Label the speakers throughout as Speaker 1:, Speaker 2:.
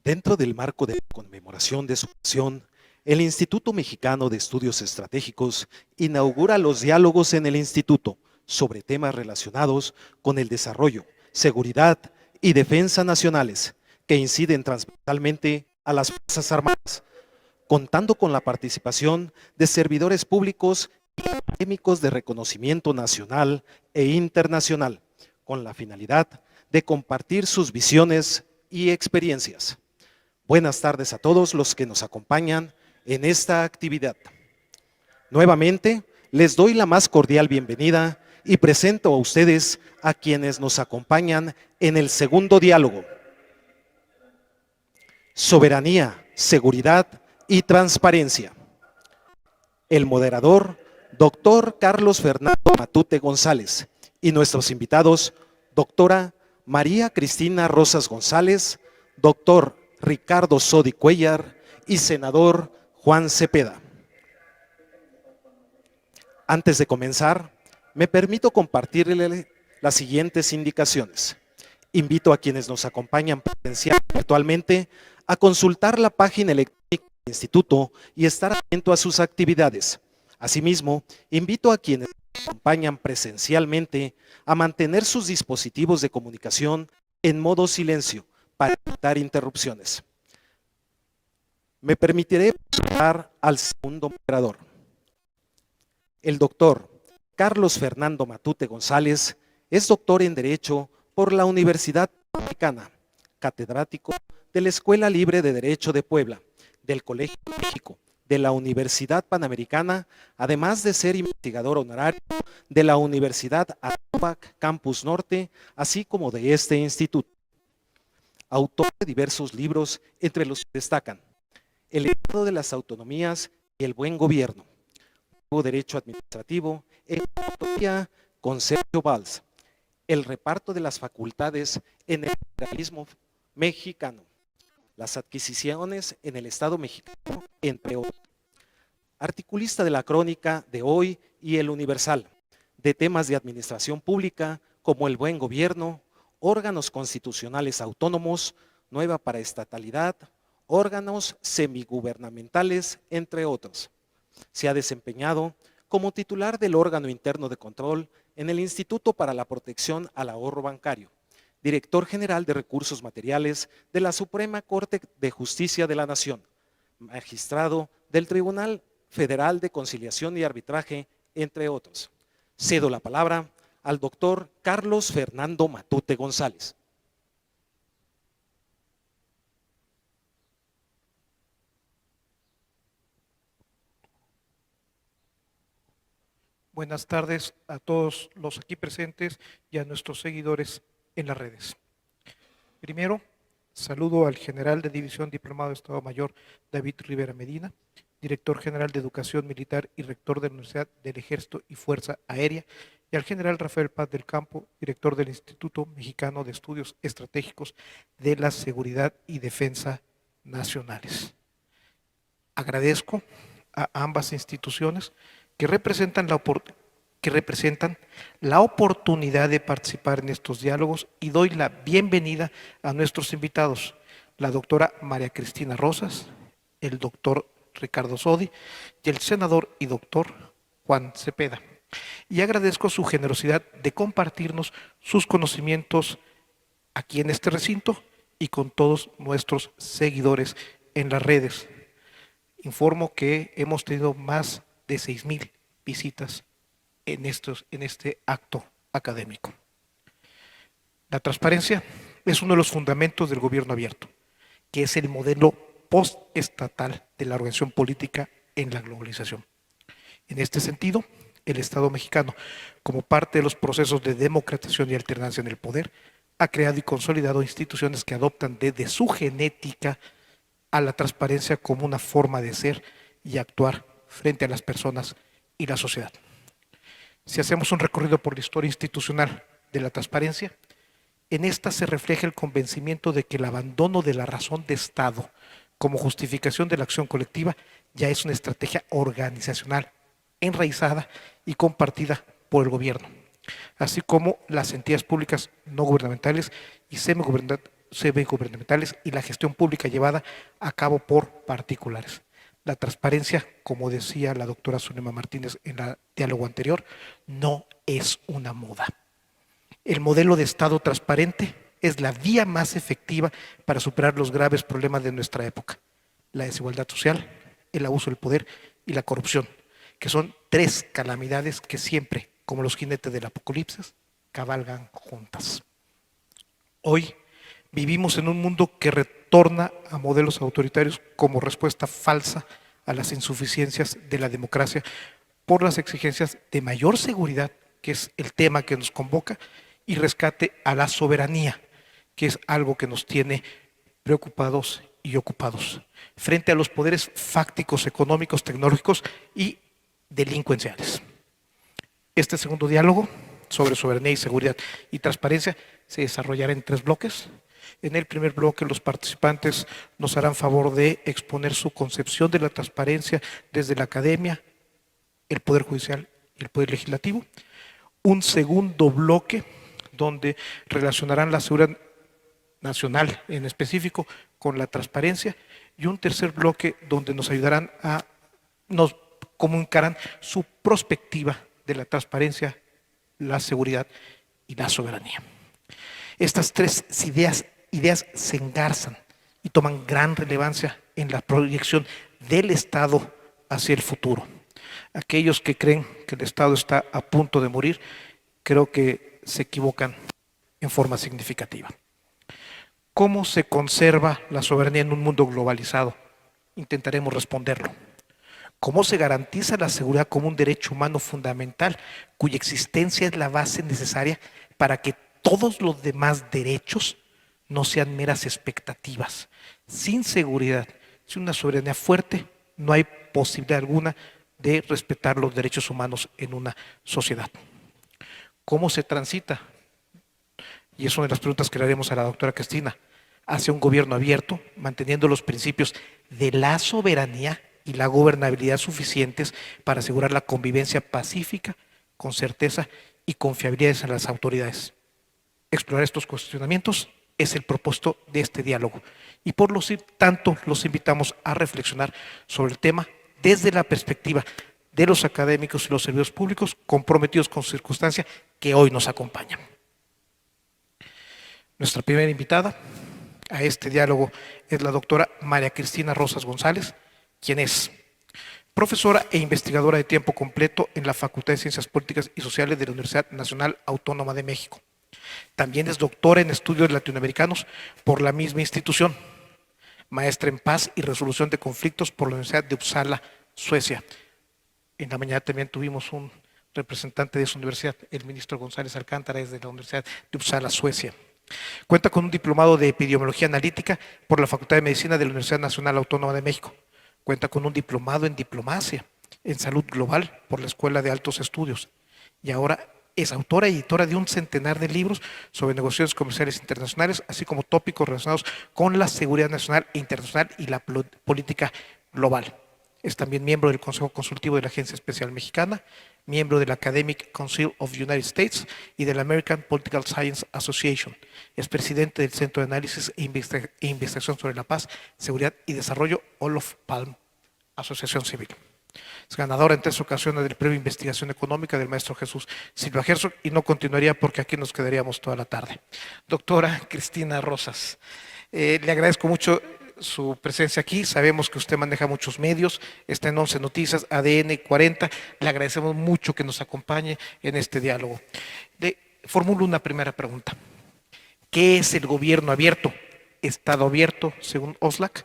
Speaker 1: Dentro del marco de la conmemoración de su creación, el Instituto Mexicano de Estudios Estratégicos inaugura los diálogos en el Instituto sobre temas relacionados con el desarrollo, seguridad y defensa nacionales, que inciden transversalmente a las Fuerzas Armadas, contando con la participación de servidores públicos y académicos de reconocimiento nacional e internacional, con la finalidad de compartir sus visiones y experiencias. Buenas tardes a todos los que nos acompañan en esta actividad. Nuevamente, les doy la más cordial bienvenida y presento a ustedes a quienes nos acompañan en el segundo diálogo. Soberanía, seguridad y transparencia. El moderador, doctor Carlos Fernando Matute González, y nuestros invitados, doctora María Cristina Rosas González, doctor Ricardo Sodi Cuellar y senador Juan Cepeda. Antes de comenzar, me permito compartirle las siguientes indicaciones. Invito a quienes nos acompañan presencialmente virtualmente a consultar la página electrónica del Instituto y estar atento a sus actividades. Asimismo, invito a quienes nos acompañan presencialmente a mantener sus dispositivos de comunicación en modo silencio para evitar interrupciones. Me permitiré pasar al segundo moderador. El doctor Carlos Fernando Matute González es doctor en Derecho por la Universidad Panamericana, catedrático de la Escuela Libre de Derecho de Puebla, del Colegio de México, de la Universidad Panamericana, además de ser investigador honorario de la Universidad Anáhuac Campus Norte, así como de este instituto. Autor de diversos libros, entre los que destacan El Estado de las Autonomías y el Buen Gobierno, Nuevo Derecho Administrativo, en autoría con Sergio Valls, El reparto de las facultades en el federalismo mexicano, Las adquisiciones en el Estado mexicano, entre otros. Articulista de la Crónica de Hoy y El Universal, de temas de administración pública como el buen gobierno, órganos constitucionales autónomos, nueva paraestatalidad, órganos semigubernamentales, entre otros. Se ha desempeñado como titular del órgano interno de control en el Instituto para la Protección al Ahorro Bancario, director general de Recursos Materiales de la Suprema Corte de Justicia de la Nación, magistrado del Tribunal Federal de Conciliación y Arbitraje, entre otros. Cedo la palabra al doctor Carlos Fernando Matute González.
Speaker 2: Buenas tardes a todos los aquí presentes y a nuestros seguidores en las redes. Primero, saludo al general de División Diplomado de Estado Mayor David Rivera Medina, director general de Educación Militar y rector de la Universidad del Ejército y Fuerza Aérea, y al general Rafael Paz del Campo, director del Instituto Mexicano de Estudios Estratégicos de la Seguridad y Defensa Nacionales. Agradezco a ambas instituciones que representan la oportunidad de participar en estos diálogos y doy la bienvenida a nuestros invitados, la doctora María Cristina Rosas, el doctor Ricardo Sodi y el senador y doctor Juan Cepeda. Y agradezco su generosidad de compartirnos sus conocimientos aquí en este recinto y con todos nuestros seguidores en las redes. Informo que hemos tenido más de 6,000 visitas en este acto académico. La transparencia es uno de los fundamentos del gobierno abierto, que es el modelo postestatal de la organización política en la globalización. En este sentido, el Estado mexicano, como parte de los procesos de democratización y alternancia en el poder, ha creado y consolidado instituciones que adoptan desde su genética a la transparencia como una forma de ser y actuar frente a las personas y la sociedad. Si hacemos un recorrido por la historia institucional de la transparencia, en esta se refleja el convencimiento de que el abandono de la razón de Estado como justificación de la acción colectiva ya es una estrategia organizacional enraizada y compartida por el gobierno, así como las entidades públicas no gubernamentales y semigubernamentales y la gestión pública llevada a cabo por particulares. La transparencia, como decía la doctora Zulema Martínez en el diálogo anterior, no es una moda. El modelo de Estado transparente es la vía más efectiva para superar los graves problemas de nuestra época: la desigualdad social, el abuso del poder y la corrupción, que son tres calamidades que siempre, como los jinetes del apocalipsis, cabalgan juntas. Hoy vivimos en un mundo que retorna a modelos autoritarios como respuesta falsa a las insuficiencias de la democracia por las exigencias de mayor seguridad, que es el tema que nos convoca, y rescate a la soberanía, que es algo que nos tiene preocupados y ocupados frente a los poderes fácticos, económicos, tecnológicos y delincuenciales. Este segundo diálogo sobre soberanía y seguridad y transparencia se desarrollará en 3 bloques. En el primer bloque, los participantes nos harán favor de exponer su concepción de la transparencia desde la academia, el Poder Judicial y el Poder Legislativo. Un segundo bloque donde relacionarán la seguridad nacional en específico con la transparencia, y un tercer bloque donde nos ayudarán nos comunicarán su perspectiva de la transparencia, la seguridad y la soberanía. Estas 3 ideas se engarzan y toman gran relevancia en la proyección del Estado hacia el futuro. Aquellos que creen que el Estado está a punto de morir, creo que se equivocan en forma significativa. ¿Cómo se conserva la soberanía en un mundo globalizado? Intentaremos responderlo. ¿Cómo se garantiza la seguridad como un derecho humano fundamental, cuya existencia es la base necesaria para que todos los demás derechos no sean meras expectativas? Sin seguridad, sin una soberanía fuerte, no hay posibilidad alguna de respetar los derechos humanos en una sociedad. ¿Cómo se transita? Y es una de las preguntas que le haremos a la doctora Cristina, hacia un gobierno abierto, manteniendo los principios de la soberanía y la gobernabilidad suficientes para asegurar la convivencia pacífica, con certeza y confiabilidad en las autoridades. Explorar estos cuestionamientos es el propósito de este diálogo, y por lo tanto los invitamos a reflexionar sobre el tema desde la perspectiva de los académicos y los servidores públicos comprometidos con su circunstancia que hoy nos acompañan. Nuestra primera invitada a este diálogo es la doctora María Cristina Rosas González, quien es profesora e investigadora de tiempo completo en la Facultad de Ciencias Políticas y Sociales de la Universidad Nacional Autónoma de México. También es doctora en estudios latinoamericanos por la misma institución, maestra en paz y resolución de conflictos por la Universidad de Uppsala, Suecia. En la mañana también tuvimos un representante de su universidad, el ministro González Alcántara, es de la Universidad de Uppsala, Suecia. Cuenta con un diplomado de epidemiología analítica por la Facultad de Medicina de la Universidad Nacional Autónoma de México. Cuenta con un diplomado en diplomacia en salud global por la Escuela de Altos Estudios. Y ahora es autora y editora de un centenar de libros sobre negociaciones comerciales internacionales, así como tópicos relacionados con la seguridad nacional e internacional y la política global. Es también miembro del Consejo Consultivo de la Agencia Espacial Mexicana, miembro del Academic Council of the United States y de la American Political Science Association. Es presidente del Centro de Análisis e Investigación sobre la Paz, Seguridad y Desarrollo Olof Palme, Asociación Civil. Es ganadora en 3 ocasiones del Premio Investigación Económica del maestro Jesús Silva Herzog, y no continuaría porque aquí nos quedaríamos toda la tarde. Doctora Cristina Rosas, le agradezco mucho su presencia aquí. Sabemos que usted maneja muchos medios, está en 11 Noticias, ADN 40. Le agradecemos mucho que nos acompañe en este diálogo. Le formulo una primera pregunta. ¿Qué es el gobierno abierto? ¿Estado abierto según Oxlack?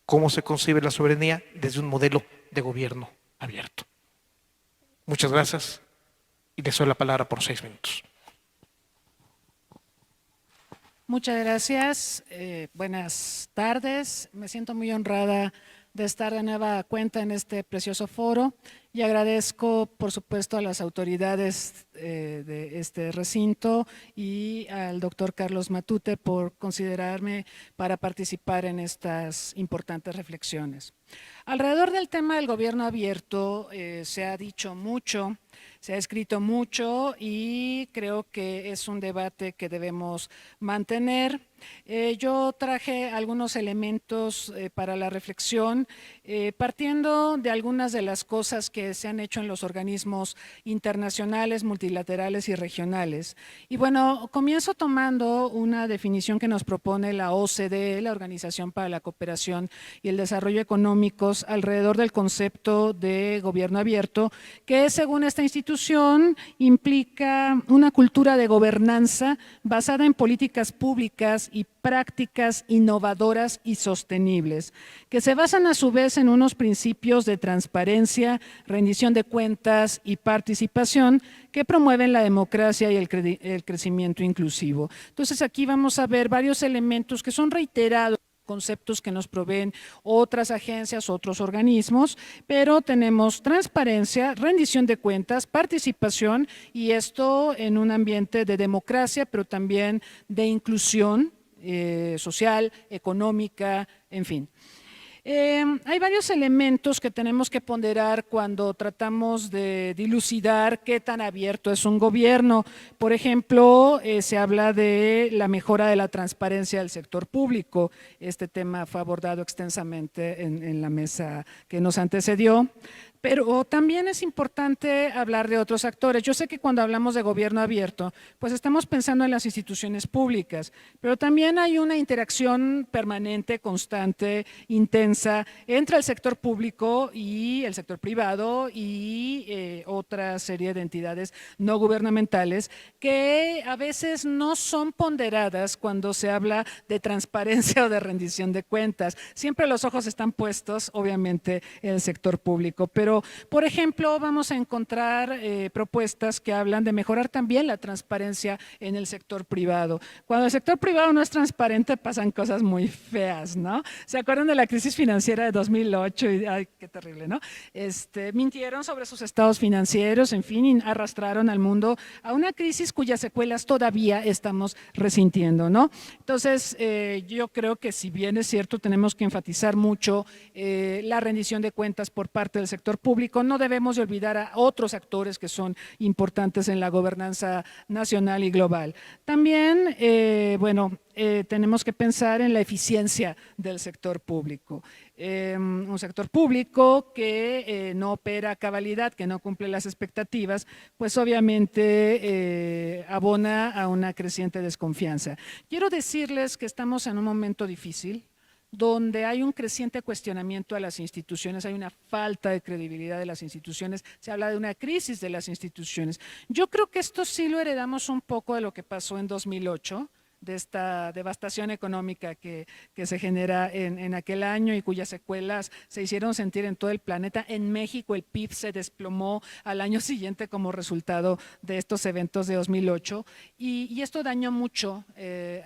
Speaker 2: ¿Cómo se concibe la soberanía desde un modelo de gobierno abierto? Muchas gracias y le doy la palabra por 6 minutos.
Speaker 3: Muchas gracias, buenas tardes. Me siento muy honrada de estar de nueva cuenta en este precioso foro y agradezco, por supuesto, a las autoridades de este recinto y al doctor Carlos Matute por considerarme para participar en estas importantes reflexiones. Alrededor del tema del gobierno abierto se ha dicho mucho, se ha escrito mucho y creo que es un debate que debemos mantener. Yo traje algunos elementos para la reflexión, partiendo de algunas de las cosas que se han hecho en los organismos internacionales, multilaterales y regionales. Y bueno, comienzo tomando una definición que nos propone la OCDE, la Organización para la Cooperación y el Desarrollo Económicos, alrededor del concepto de gobierno abierto, que según esta institución implica una cultura de gobernanza basada en políticas públicas y prácticas innovadoras y sostenibles, que se basan a su vez en unos principios de transparencia, rendición de cuentas y participación que promueven la democracia y el crecimiento inclusivo. Entonces aquí vamos a ver varios elementos que son reiterados, conceptos que nos proveen otras agencias, otros organismos, pero tenemos transparencia, rendición de cuentas, participación y esto en un ambiente de democracia, pero también de inclusión social, económica, en fin. Hay varios elementos que tenemos que ponderar cuando tratamos de dilucidar qué tan abierto es un gobierno. Por ejemplo, se habla de la mejora de la transparencia del sector público. Este tema fue abordado extensamente en la mesa que nos antecedió. Pero también es importante hablar de otros actores. Yo sé que cuando hablamos de gobierno abierto, pues estamos pensando en las instituciones públicas, pero también hay una interacción permanente, constante, intensa entre el sector público y el sector privado y otra serie de entidades no gubernamentales que a veces no son ponderadas cuando se habla de transparencia o de rendición de cuentas. Siempre los ojos están puestos, obviamente, en el sector público, pero por ejemplo, vamos a encontrar propuestas que hablan de mejorar también la transparencia en el sector privado. Cuando el sector privado no es transparente, pasan cosas muy feas, ¿no? ¿Se acuerdan de la crisis financiera de 2008? Y, ay, qué terrible, ¿no? Mintieron sobre sus estados financieros, en fin, y arrastraron al mundo a una crisis cuyas secuelas todavía estamos resintiendo, ¿no? Entonces, yo creo que si bien es cierto, tenemos que enfatizar mucho la rendición de cuentas por parte del sector público, no debemos de olvidar a otros actores que son importantes en la gobernanza nacional y global. También, tenemos que pensar en la eficiencia del sector público. Un sector público que no opera a cabalidad, que no cumple las expectativas, pues obviamente abona a una creciente desconfianza. Quiero decirles que estamos en un momento difícil, donde hay un creciente cuestionamiento a las instituciones, hay una falta de credibilidad de las instituciones, se habla de una crisis de las instituciones. Yo creo que esto sí lo heredamos un poco de lo que pasó en 2008, de esta devastación económica que se genera en aquel año y cuyas secuelas se hicieron sentir en todo el planeta. En México el PIB se desplomó al año siguiente como resultado de estos eventos de 2008 y esto dañó mucho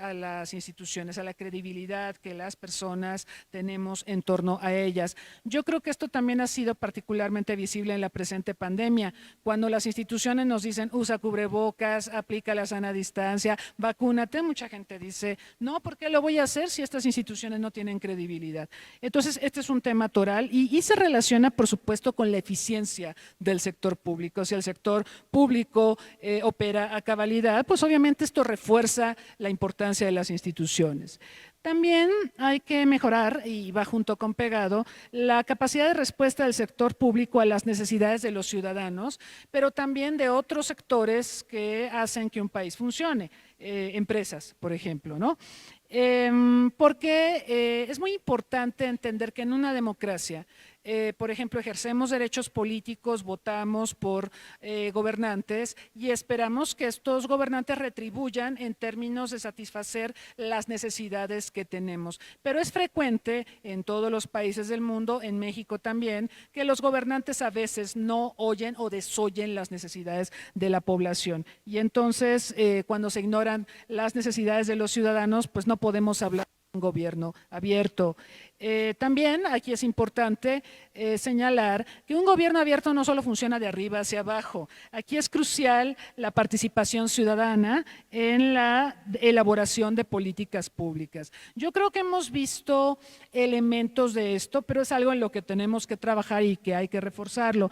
Speaker 3: a las instituciones, a la credibilidad que las personas tenemos en torno a ellas. Yo creo que esto también ha sido particularmente visible en la presente pandemia, cuando las instituciones nos dicen usa cubrebocas, aplica la sana distancia, vacúnate, mucha gente dice, no, ¿por qué lo voy a hacer si estas instituciones no tienen credibilidad? Entonces, este es un tema toral y se relaciona, por supuesto, con la eficiencia del sector público. Si el sector público opera a cabalidad, pues obviamente esto refuerza la importancia de las instituciones. También hay que mejorar, y va junto con pegado, la capacidad de respuesta del sector público a las necesidades de los ciudadanos, pero también de otros sectores que hacen que un país funcione, empresas, por ejemplo, ¿no? Porque es muy importante entender que en una democracia, por ejemplo, ejercemos derechos políticos, votamos por gobernantes y esperamos que estos gobernantes retribuyan en términos de satisfacer las necesidades que tenemos. Pero es frecuente en todos los países del mundo, en México también, que los gobernantes a veces no oyen o desoyen las necesidades de la población. Y entonces, cuando se ignoran las necesidades de los ciudadanos, pues no podemos hablar un gobierno abierto. También aquí es importante señalar que un gobierno abierto no solo funciona de arriba hacia abajo. Aquí es crucial la participación ciudadana en la elaboración de políticas públicas. Yo creo que hemos visto elementos de esto, pero es algo en lo que tenemos que trabajar y que hay que reforzarlo.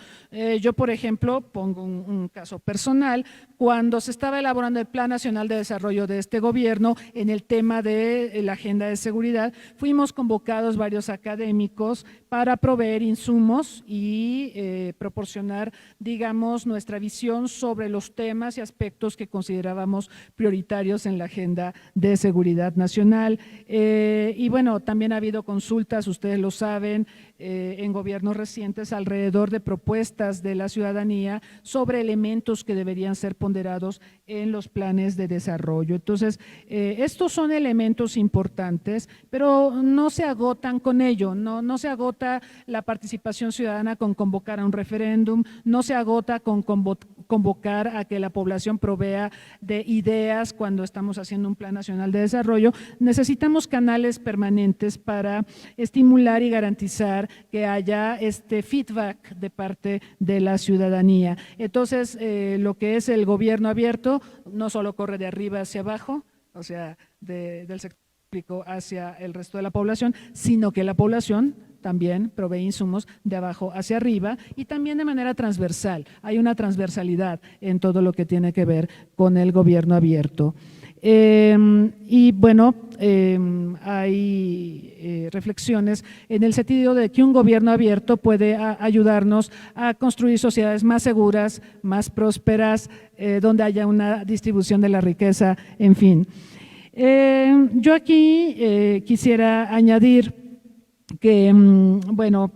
Speaker 3: Yo, por ejemplo, pongo un caso personal. Cuando se estaba elaborando el Plan Nacional de Desarrollo de este gobierno en el tema de la agenda de seguridad, fuimos convocados varios académicos para proveer insumos y proporcionar, digamos, nuestra visión sobre los temas y aspectos que considerábamos prioritarios en la agenda de seguridad nacional. Y bueno, también ha habido consultas, ustedes lo saben, en gobiernos recientes alrededor de propuestas de la ciudadanía sobre elementos que deberían ser ponderados en los planes de desarrollo. Entonces, estos son elementos importantes, pero no se agotan con ello, no se agota la participación ciudadana con convocar a un referéndum, no se agota con convocar a que la población provea de ideas cuando estamos haciendo un plan nacional de desarrollo. Necesitamos canales permanentes para estimular y garantizar que haya este feedback de parte de la ciudadanía. Entonces, lo que es el gobierno abierto no solo corre de arriba hacia abajo, o sea, del sector público hacia el resto de la población, sino que la población también provee insumos de abajo hacia arriba y también de manera transversal. Hay una transversalidad en todo lo que tiene que ver con el gobierno abierto. Y bueno, hay reflexiones en el sentido de que un gobierno abierto puede ayudarnos a construir sociedades más seguras, más prósperas, donde haya una distribución de la riqueza, en fin. Yo aquí quisiera añadir que, bueno,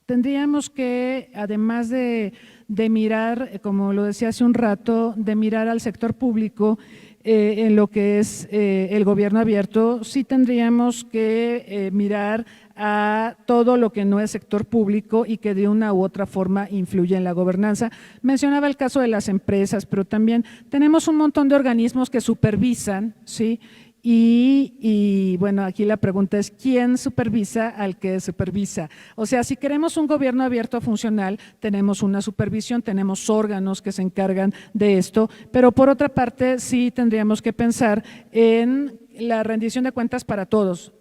Speaker 3: tendríamos que, además de mirar, como lo decía hace un rato, de mirar al sector público en lo que es el gobierno abierto, sí tendríamos que mirar a todo lo que no es sector público y que de una u otra forma influye en la gobernanza. Mencionaba el caso de las empresas, pero también tenemos un montón de organismos que supervisan, ¿sí? Y bueno, aquí la pregunta es, ¿quién supervisa al que supervisa? O sea, si queremos un gobierno abierto funcional, tenemos una supervisión, tenemos órganos que se encargan de esto, pero por otra parte sí tendríamos que pensar en la rendición de cuentas para todos,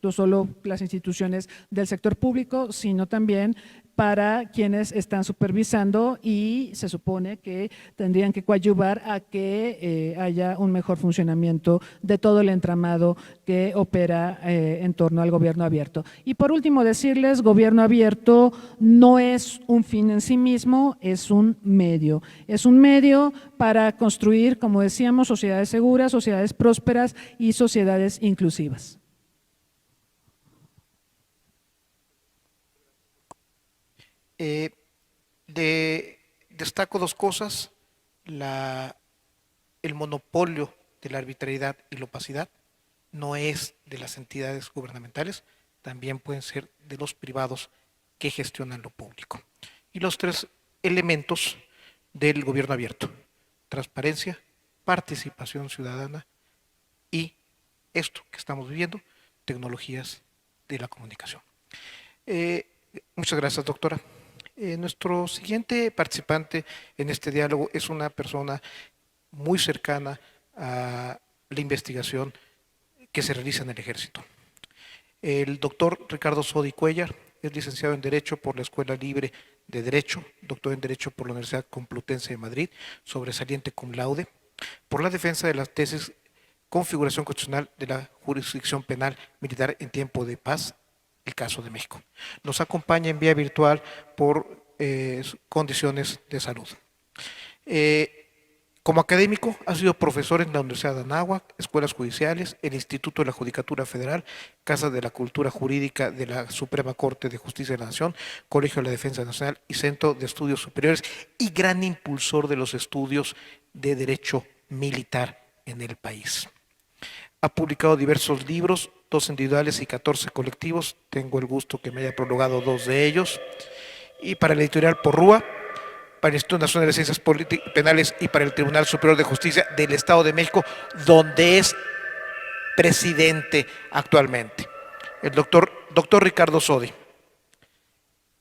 Speaker 3: no solo las instituciones del sector público, sino también para quienes están supervisando y se supone que tendrían que coadyuvar a que haya un mejor funcionamiento de todo el entramado que opera en torno al gobierno abierto. Y por último decirles, gobierno abierto no es un fin en sí mismo, es un medio para construir, como decíamos, sociedades seguras, sociedades prósperas y sociedades inclusivas.
Speaker 2: Destaco dos cosas: el monopolio de la arbitrariedad y la opacidad no es de las entidades gubernamentales, también pueden ser de los privados que gestionan lo público. Y los tres elementos del gobierno abierto: transparencia, participación ciudadana y esto que estamos viviendo, tecnologías de la comunicación. Muchas gracias, doctora. Nuestro siguiente participante en este diálogo es una persona muy cercana a la investigación que se realiza en el Ejército. El doctor Ricardo Sodi Cuéllar es licenciado en Derecho por la Escuela Libre de Derecho, doctor en Derecho por la Universidad Complutense de Madrid, sobresaliente cum laude, por la defensa de las tesis Configuración Constitucional de la Jurisdicción Penal Militar en Tiempo de Paz, el caso de México. Nos acompaña en vía virtual por condiciones de salud. Como académico, ha sido profesor en la Universidad de Anáhuac, escuelas judiciales, el Instituto de la Judicatura Federal, Casa de la Cultura Jurídica de la Suprema Corte de Justicia de la Nación, Colegio de la Defensa Nacional y Centro de Estudios Superiores, y gran impulsor de los estudios de derecho militar en el país. Ha publicado diversos libros, 2 individuales y 14 colectivos. Tengo el gusto que me haya prologado 2 de ellos. Y para la editorial Porrúa, para el Instituto Nacional de Ciencias Penales y para el Tribunal Superior de Justicia del Estado de México, donde es presidente actualmente. El doctor Ricardo Sodi.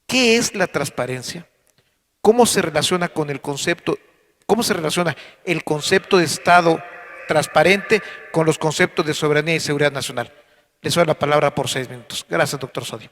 Speaker 2: ¿Qué es la transparencia? ¿Cómo se relaciona con el concepto, cómo se relaciona el concepto de Estado transparente con los conceptos de soberanía y seguridad nacional? Les doy la palabra por 6 minutos. Gracias, doctor Sodi.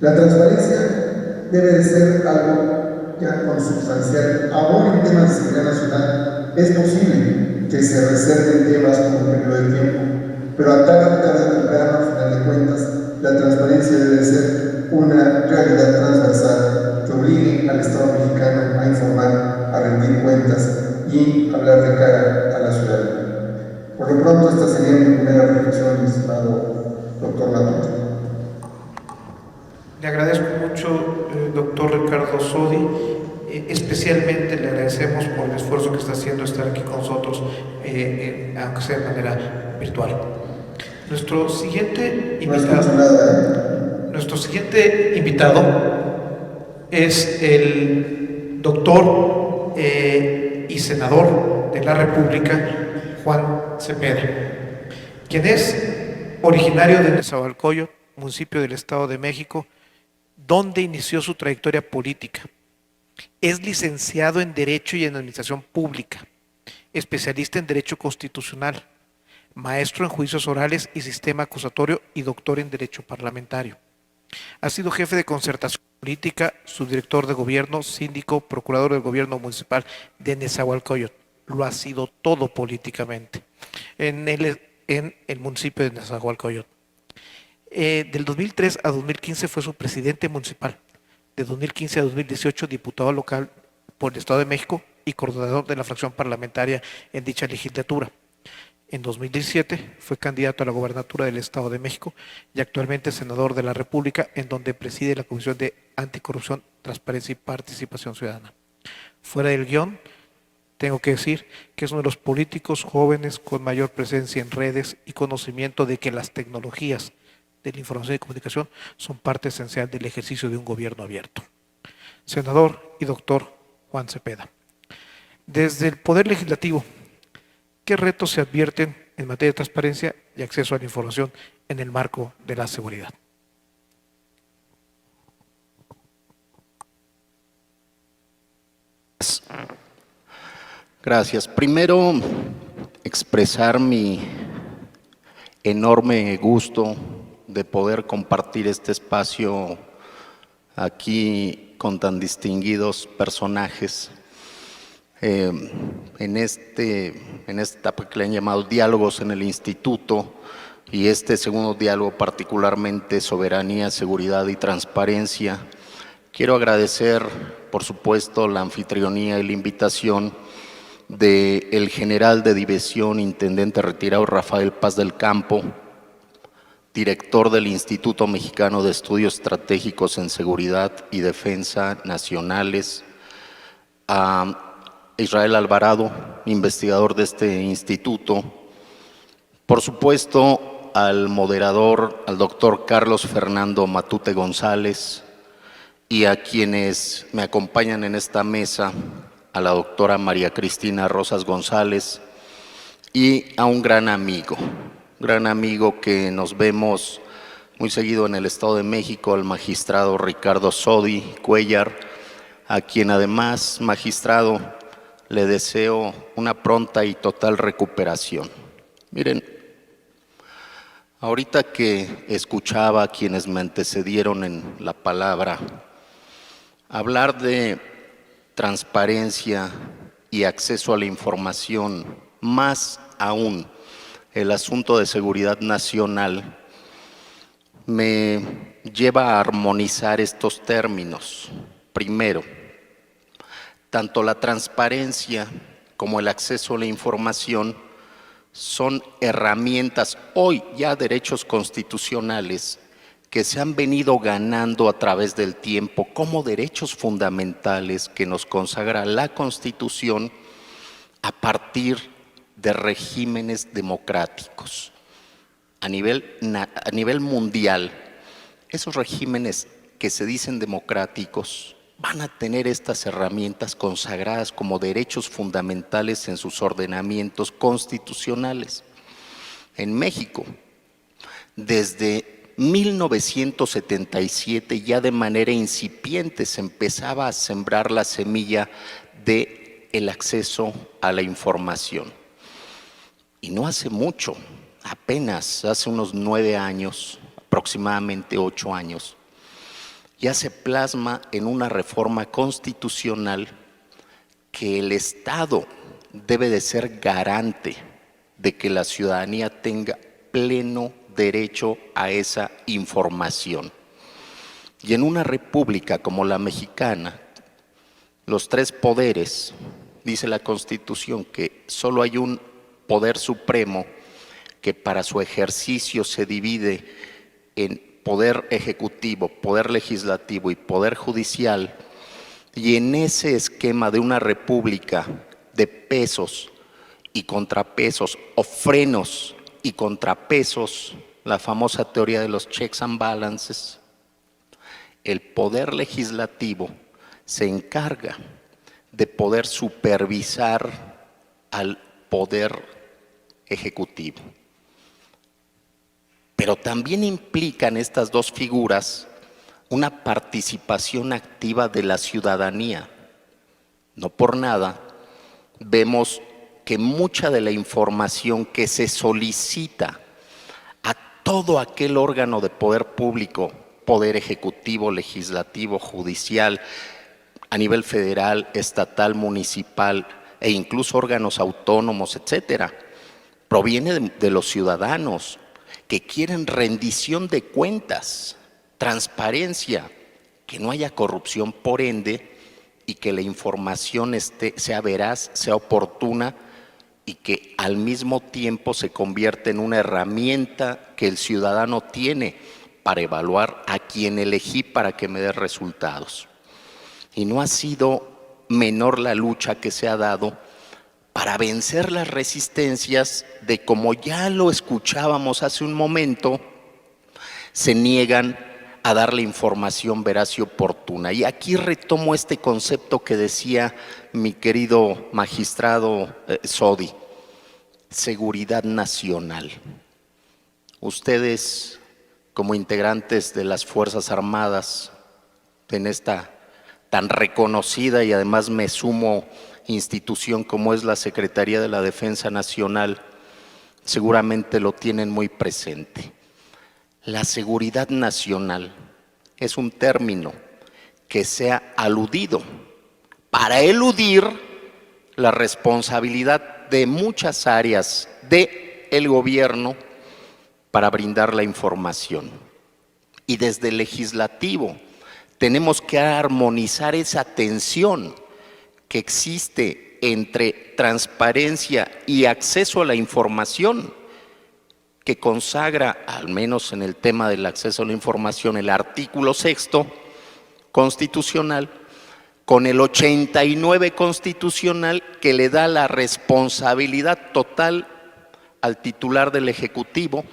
Speaker 4: La transparencia debe de ser algo ya consubstancial. Aún en temas de seguridad nacional es posible que se reserven temas por un periodo de tiempo, pero a tarde o temprano, al final de cuentas, la transparencia debe ser una realidad transversal que obligue al Estado mexicano a informar, a rendir cuentas y hablar de cara a la sociedad. pronto esta sería mi primera reflexión, mi estimado doctor Matute.
Speaker 2: Le agradezco mucho, doctor Ricardo Sodi. Especialmente le agradecemos por el esfuerzo que está haciendo estar aquí con nosotros, aunque sea de manera virtual. Nuestro siguiente invitado es el doctor y senador de la República, Juan Cepeda, quien es originario de Nezahualcóyotl, municipio del Estado de México, donde inició su trayectoria política. Es licenciado en Derecho y en Administración Pública, especialista en Derecho Constitucional, maestro en Juicios Orales y Sistema Acusatorio y doctor en Derecho Parlamentario. Ha sido jefe de concertación política, subdirector de gobierno, síndico, procurador del gobierno municipal de Nezahualcóyotl. Lo ha sido todo políticamente en el municipio de Nezahualcóyotl. Del 2003 a 2015 fue su presidente municipal. De 2015 a 2018, diputado local por el Estado de México y coordinador de la fracción parlamentaria en dicha legislatura. En 2017 fue candidato a la gobernatura del Estado de México y actualmente senador de la República, en donde preside la Comisión de Anticorrupción, Transparencia y Participación Ciudadana. Fuera del guión, tengo que decir que es uno de los políticos jóvenes con mayor presencia en redes y conocimiento de que las tecnologías de la información y comunicación son parte esencial del ejercicio de un gobierno abierto. Senador y doctor Juan Cepeda. Desde el Poder Legislativo, ¿qué retos se advierten en materia de transparencia y acceso a la información en el marco de la seguridad?
Speaker 5: Gracias. Primero, expresar mi enorme gusto de poder compartir este espacio aquí con tan distinguidos personajes en esta etapa que le han llamado diálogos en el instituto, y este segundo diálogo particularmente soberanía, seguridad y transparencia. Quiero agradecer, por supuesto, la anfitrionía y la invitación del general de división, intendente retirado Rafael Paz del Campo, director del Instituto Mexicano de Estudios Estratégicos en Seguridad y Defensa Nacionales, a Israel Alvarado, investigador de este instituto, por supuesto al moderador, al doctor Carlos Fernando Matute González, y a quienes me acompañan en esta mesa, a la doctora María Cristina Rosas González, y a un gran amigo que nos vemos muy seguido en el Estado de México, al magistrado Ricardo Sodi Cuellar, a quien además, magistrado, le deseo una pronta y total recuperación. Miren, ahorita que escuchaba a quienes me antecedieron en la palabra, hablar de transparencia y acceso a la información, más aún el asunto de seguridad nacional, me lleva a armonizar estos términos. Primero, tanto la transparencia como el acceso a la información son herramientas, hoy ya derechos constitucionales, que se han venido ganando a través del tiempo como derechos fundamentales que nos consagra la Constitución a partir de regímenes democráticos. A nivel mundial, esos regímenes que se dicen democráticos van a tener estas herramientas consagradas como derechos fundamentales en sus ordenamientos constitucionales. En México, desde 1977, ya de manera incipiente se empezaba a sembrar la semilla del acceso a la información. Y no hace mucho, apenas hace unos 9 años, aproximadamente 8 años, ya se plasma en una reforma constitucional que el Estado debe de ser garante de que la ciudadanía tenga pleno derecho a esa información. Y en una república como la mexicana, los 3 poderes, dice la Constitución que solo hay un poder supremo que para su ejercicio se divide en poder ejecutivo, poder legislativo y poder judicial, y en ese esquema de una república de pesos y contrapesos, o frenos y contrapesos, la famosa teoría de los checks and balances, el poder legislativo se encarga de poder supervisar al poder ejecutivo. Pero también implican estas dos figuras una participación activa de la ciudadanía. No por nada vemos que mucha de la información que se solicita a todo aquel órgano de poder público, poder ejecutivo, legislativo, judicial, a nivel federal, estatal, municipal e incluso órganos autónomos, etcétera, proviene de los ciudadanos que quieren rendición de cuentas, transparencia, que no haya corrupción por ende y que la información sea veraz, sea oportuna y que al mismo tiempo se convierta en una herramienta que el ciudadano tiene para evaluar a quien elegí para que me dé resultados. Y no ha sido menor la lucha que se ha dado para vencer las resistencias de, como ya lo escuchábamos hace un momento, se niegan a dar la información veraz y oportuna. Y aquí retomo este concepto que decía mi querido magistrado Sodi, seguridad nacional. Ustedes, como integrantes de las Fuerzas Armadas, en esta tan reconocida y además me sumo institución como es la Secretaría de la Defensa Nacional, seguramente lo tienen muy presente. La seguridad nacional es un término que se ha aludido para eludir la responsabilidad de muchas áreas del gobierno para brindar la información. Y desde el legislativo tenemos que armonizar esa tensión que existe entre transparencia y acceso a la información, que consagra, al menos en el tema del acceso a la información, el artículo 6º constitucional, con el 89 constitucional, que le da la responsabilidad total al titular del Ejecutivo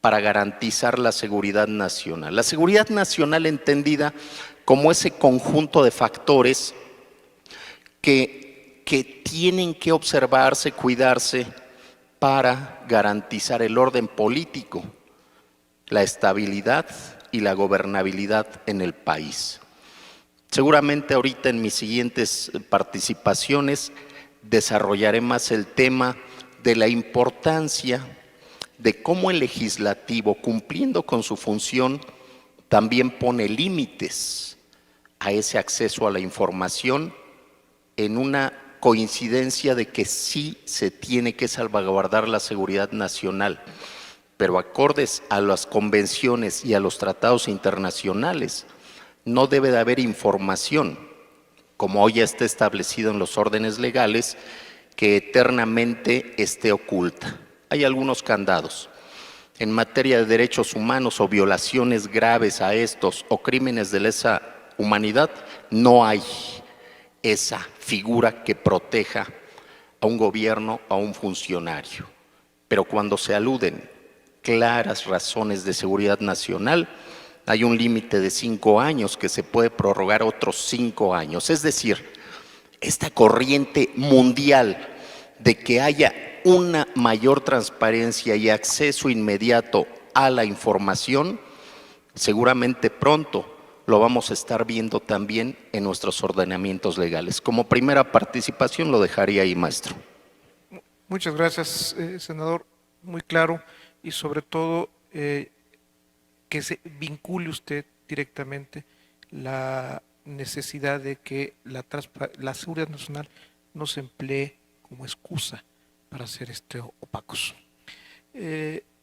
Speaker 5: para garantizar la seguridad nacional. La seguridad nacional entendida como ese conjunto de factores que tienen que observarse, cuidarse para garantizar el orden político, la estabilidad y la gobernabilidad en el país. Seguramente ahorita en mis siguientes participaciones desarrollaré más el tema de la importancia de cómo el legislativo, cumpliendo con su función, también pone límites a ese acceso a la información en una coincidencia de que sí se tiene que salvaguardar la seguridad nacional, pero acordes a las convenciones y a los tratados internacionales, no debe de haber información, como hoy ya está establecido en los órdenes legales, que eternamente esté oculta. Hay algunos candados. En materia de derechos humanos o violaciones graves a estos o crímenes de lesa humanidad, no hay esa figura que proteja a un gobierno, a un funcionario. Pero cuando se aluden claras razones de seguridad nacional, hay un límite de 5 años que se puede prorrogar otros 5 años. Es decir, esta corriente mundial de que haya una mayor transparencia y acceso inmediato a la información, seguramente pronto lo vamos a estar viendo también en nuestros ordenamientos legales. Como primera participación lo dejaría ahí, maestro.
Speaker 2: Muchas gracias, senador. Muy claro y sobre todo que se vincule usted directamente la necesidad de que la seguridad nacional no se emplee como excusa para ser opacos.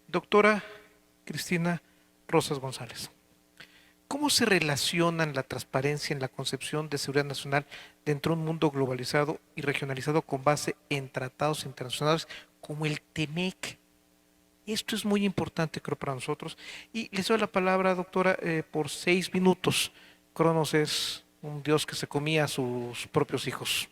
Speaker 2: Doctora Cristina Rosas González, ¿cómo se relacionan la transparencia en la concepción de seguridad nacional dentro de un mundo globalizado y regionalizado con base en tratados internacionales como el TEMEC, Esto es muy importante, creo, para nosotros. Y les doy la palabra, doctora, por 6 minutos. Cronos es un dios que se comía a sus propios hijos.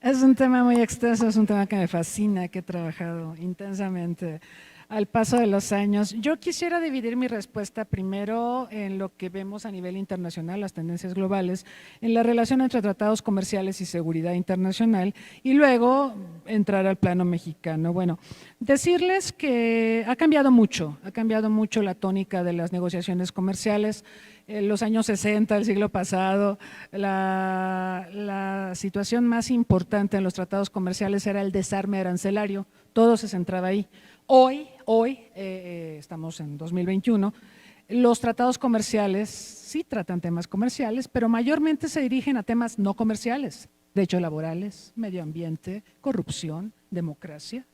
Speaker 3: Es un tema muy extenso, es un tema que me fascina, que he trabajado intensamente al paso de los años. Yo quisiera dividir mi respuesta primero en lo que vemos a nivel internacional, las tendencias globales, en la relación entre tratados comerciales y seguridad internacional, y luego entrar al plano mexicano. Bueno, decirles que ha cambiado mucho la tónica de las negociaciones comerciales. En los años 60 del siglo pasado, la situación más importante en los tratados comerciales era el desarme arancelario, todo se centraba ahí. Hoy estamos en 2021, los tratados comerciales sí tratan temas comerciales, pero mayormente se dirigen a temas no comerciales, derechos laborales, medio ambiente, corrupción, democracia.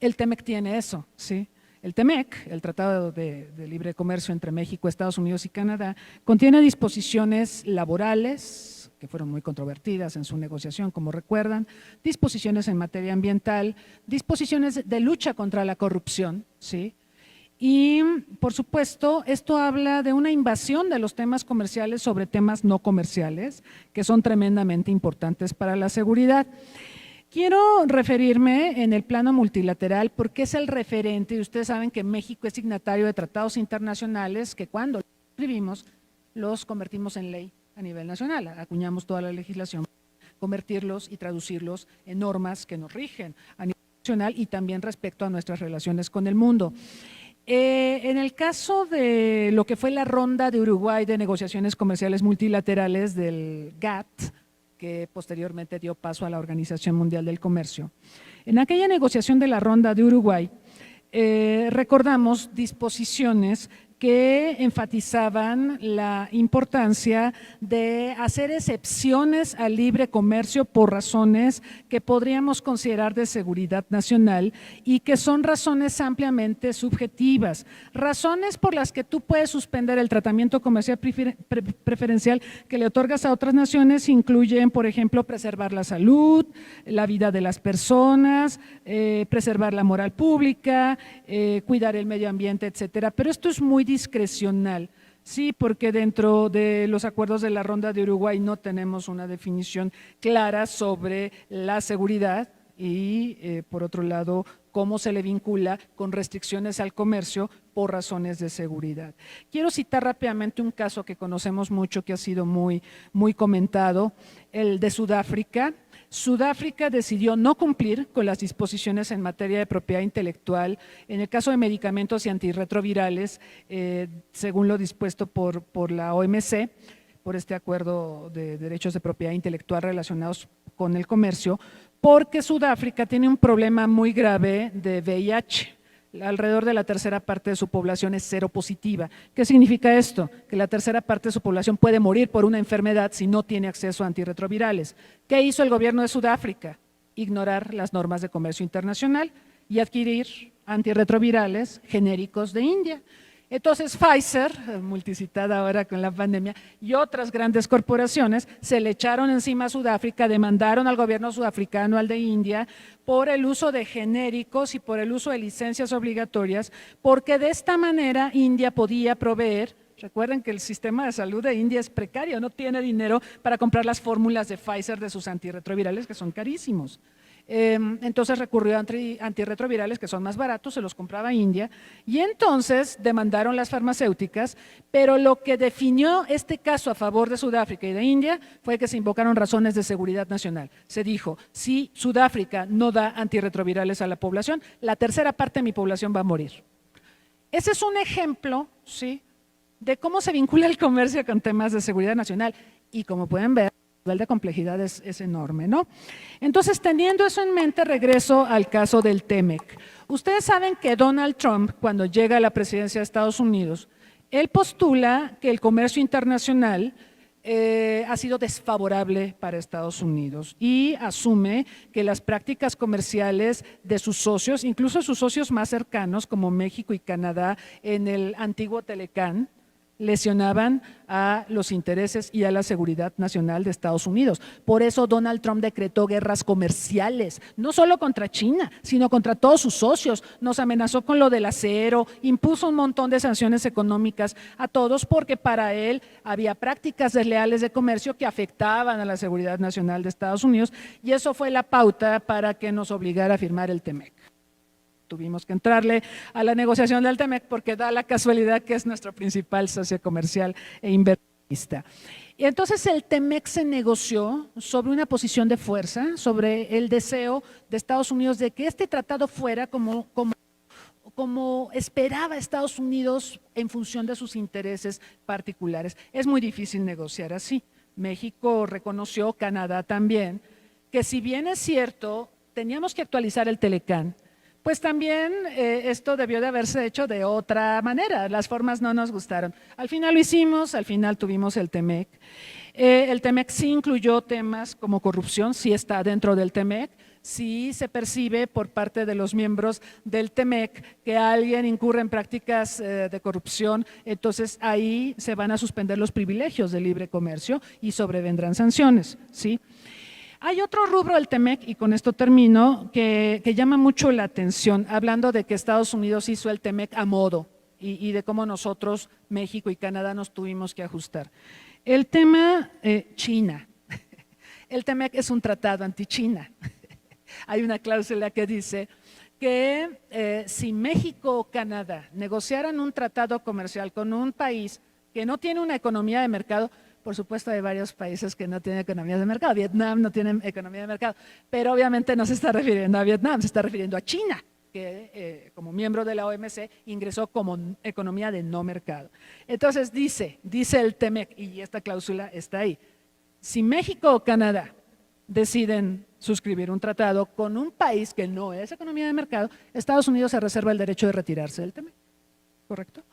Speaker 3: El TEMEC tiene eso, ¿sí? El TEMEC, el Tratado de Libre Comercio entre México, Estados Unidos y Canadá, contiene disposiciones laborales, que fueron muy controvertidas en su negociación, como recuerdan, disposiciones en materia ambiental, disposiciones de lucha contra la corrupción, ¿sí? Y, por supuesto, esto habla de una invasión de los temas comerciales sobre temas no comerciales, que son tremendamente importantes para la seguridad. Quiero referirme en el plano multilateral porque es el referente, y ustedes saben que México es signatario de tratados internacionales que cuando los escribimos los convertimos en ley a nivel nacional, acuñamos toda la legislación, convertirlos y traducirlos en normas que nos rigen a nivel nacional y también respecto a nuestras relaciones con el mundo. En el caso de lo que fue la ronda de Uruguay de negociaciones comerciales multilaterales del GATT, que posteriormente dio paso a la Organización Mundial del Comercio. En aquella negociación de la ronda de Uruguay, recordamos disposiciones que enfatizaban la importancia de hacer excepciones al libre comercio por razones que podríamos considerar de seguridad nacional y que son razones ampliamente subjetivas, razones por las que tú puedes suspender el tratamiento comercial preferencial que le otorgas a otras naciones, incluyen, por ejemplo, preservar la salud, la vida de las personas, preservar la moral pública, cuidar el medio ambiente, etcétera, pero esto es muy discrecional, sí, porque dentro de los acuerdos de la ronda de Uruguay no tenemos una definición clara sobre la seguridad y, por otro lado, cómo se le vincula con restricciones al comercio por razones de seguridad. Quiero citar rápidamente un caso que conocemos mucho, que ha sido muy comentado, el de Sudáfrica. Sudáfrica decidió no cumplir con las disposiciones en materia de propiedad intelectual en el caso de medicamentos y antirretrovirales, según lo dispuesto por la OMC, por este acuerdo de derechos de propiedad intelectual relacionados con el comercio, porque Sudáfrica tiene un problema muy grave de VIH. Alrededor de la tercera parte de su población es seropositiva. ¿Qué significa esto? Que la tercera parte de su población puede morir por una enfermedad si no tiene acceso a antirretrovirales. ¿Qué hizo el gobierno de Sudáfrica? Ignorar las normas de comercio internacional y adquirir antirretrovirales genéricos de India. Entonces Pfizer, multicitada ahora con la pandemia, y otras grandes corporaciones se le echaron encima a Sudáfrica, demandaron al gobierno sudafricano, al de India, por el uso de genéricos y por el uso de licencias obligatorias, porque de esta manera India podía proveer. Recuerden que el sistema de salud de India es precario, no tiene dinero para comprar las fórmulas de Pfizer de sus antirretrovirales, que son carísimos. Entonces recurrió a antirretrovirales que son más baratos, se los compraba India, y entonces demandaron las farmacéuticas, pero lo que definió este caso a favor de Sudáfrica y de India fue que se invocaron razones de seguridad nacional. Se dijo, si Sudáfrica no da antirretrovirales a la población, la tercera parte de mi población va a morir. Ese es un ejemplo, ¿sí?, de cómo se vincula el comercio con temas de seguridad nacional, y como pueden ver, el nivel de complejidad es enorme, ¿no? Entonces, teniendo eso en mente, regreso al caso del TEMEC. Ustedes saben que Donald Trump, cuando llega a la presidencia de Estados Unidos, él postula que el comercio internacional ha sido desfavorable para Estados Unidos y asume que las prácticas comerciales de sus socios, incluso sus socios más cercanos como México y Canadá en el antiguo Telecán, lesionaban a los intereses y a la seguridad nacional de Estados Unidos. Por eso Donald Trump decretó guerras comerciales, no solo contra China, sino contra todos sus socios. Nos amenazó con lo del acero, impuso un montón de sanciones económicas a todos porque para él había prácticas desleales de comercio que afectaban a la seguridad nacional de Estados Unidos, y eso fue la pauta para que nos obligara a firmar el TEMEC. Tuvimos que entrarle a la negociación del TEMEC porque da la casualidad que es nuestro principal socio comercial e inversionista. Y entonces el TEMEC se negoció sobre una posición de fuerza, sobre el deseo de Estados Unidos de que este tratado fuera como esperaba Estados Unidos en función de sus intereses particulares. Es muy difícil negociar así. México reconoció, Canadá también, que si bien es cierto, teníamos que actualizar el Telecán, pues también esto debió de haberse hecho de otra manera, las formas no nos gustaron. Al final lo hicimos, al final tuvimos el TEMEC. El TEMEC sí incluyó temas como corrupción, sí está dentro del TEMEC, sí se percibe por parte de los miembros del TEMEC que alguien incurre en prácticas de corrupción, entonces ahí se van a suspender los privilegios de libre comercio y sobrevendrán sanciones, ¿sí? Hay otro rubro del TEMEC, y con esto termino, que llama mucho la atención, hablando de que Estados Unidos hizo el TEMEC a modo y de cómo nosotros, México y Canadá, nos tuvimos que ajustar. El tema China. El TEMEC es un tratado anti-China. Hay una cláusula que dice que si México o Canadá negociaran un tratado comercial con un país que no tiene una economía de mercado, por supuesto hay varios países que no tienen economía de mercado, Vietnam no tiene economía de mercado, pero obviamente no se está refiriendo a Vietnam, se está refiriendo a China, que como miembro de la OMC ingresó como economía de no mercado. Entonces dice el TEMEC, y esta cláusula está ahí, si México o Canadá deciden suscribir un tratado con un país que no es economía de mercado, Estados Unidos se reserva el derecho de retirarse del TEMEC, ¿correcto?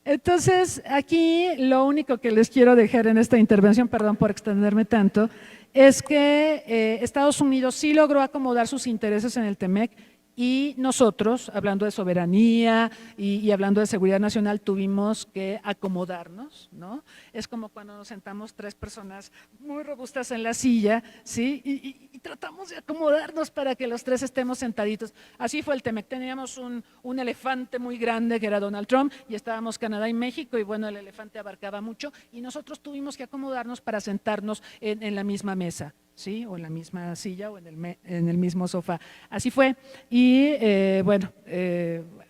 Speaker 3: Entonces, aquí lo único que les quiero dejar en esta intervención, perdón por extenderme tanto, es que Estados Unidos sí logró acomodar sus intereses en el TEMEC y nosotros, hablando de soberanía y hablando de seguridad nacional, tuvimos que acomodarnos, ¿no? Es como cuando nos sentamos tres personas muy robustas en la silla, ¿sí? Y tratamos de acomodarnos para que los tres estemos sentaditos. Así fue el TEMEC. Teníamos un elefante muy grande que era Donald Trump y estábamos Canadá y México y bueno, el elefante abarcaba mucho y nosotros tuvimos que acomodarnos para sentarnos en la misma mesa, ¿sí? O en la misma silla o en el mismo sofá. Así fue y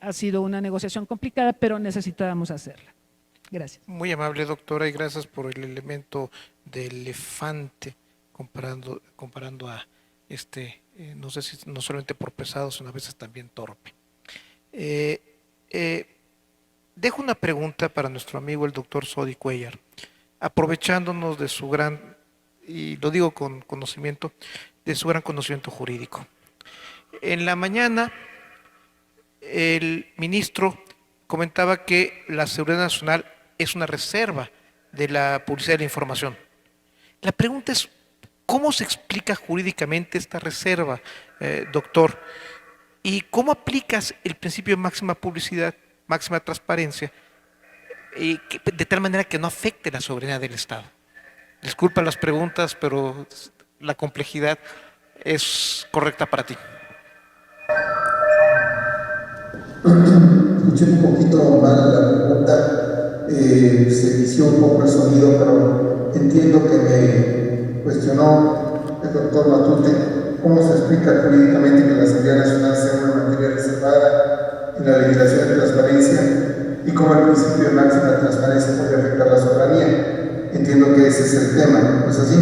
Speaker 3: ha sido una negociación complicada, pero necesitábamos hacerla. Gracias.
Speaker 2: Muy amable, doctora, y gracias por el elemento del elefante comparando a no sé si no solamente por pesado, sino a veces también torpe. Dejo una pregunta para nuestro amigo el doctor Sodi Cuellar, aprovechándonos de su gran, y lo digo con conocimiento, de su gran conocimiento jurídico. En la mañana, el ministro comentaba que la seguridad nacional es una reserva de la publicidad de la información. La pregunta es, ¿cómo se explica jurídicamente esta reserva, doctor? ¿Y cómo aplicas el principio de máxima publicidad, máxima transparencia, de tal manera que no afecte la soberanía del Estado? Disculpa las preguntas, pero la complejidad es correcta para ti.
Speaker 4: Escuché un poquito mal la pregunta, se vició un poco el sonido, pero entiendo que me cuestionó el doctor Matute cómo se explica jurídicamente que la seguridad nacional sea una materia reservada en la legislación de transparencia y cómo el principio de máxima transparencia puede afectar la soberanía. Entiendo que ese es el tema, ¿no es así?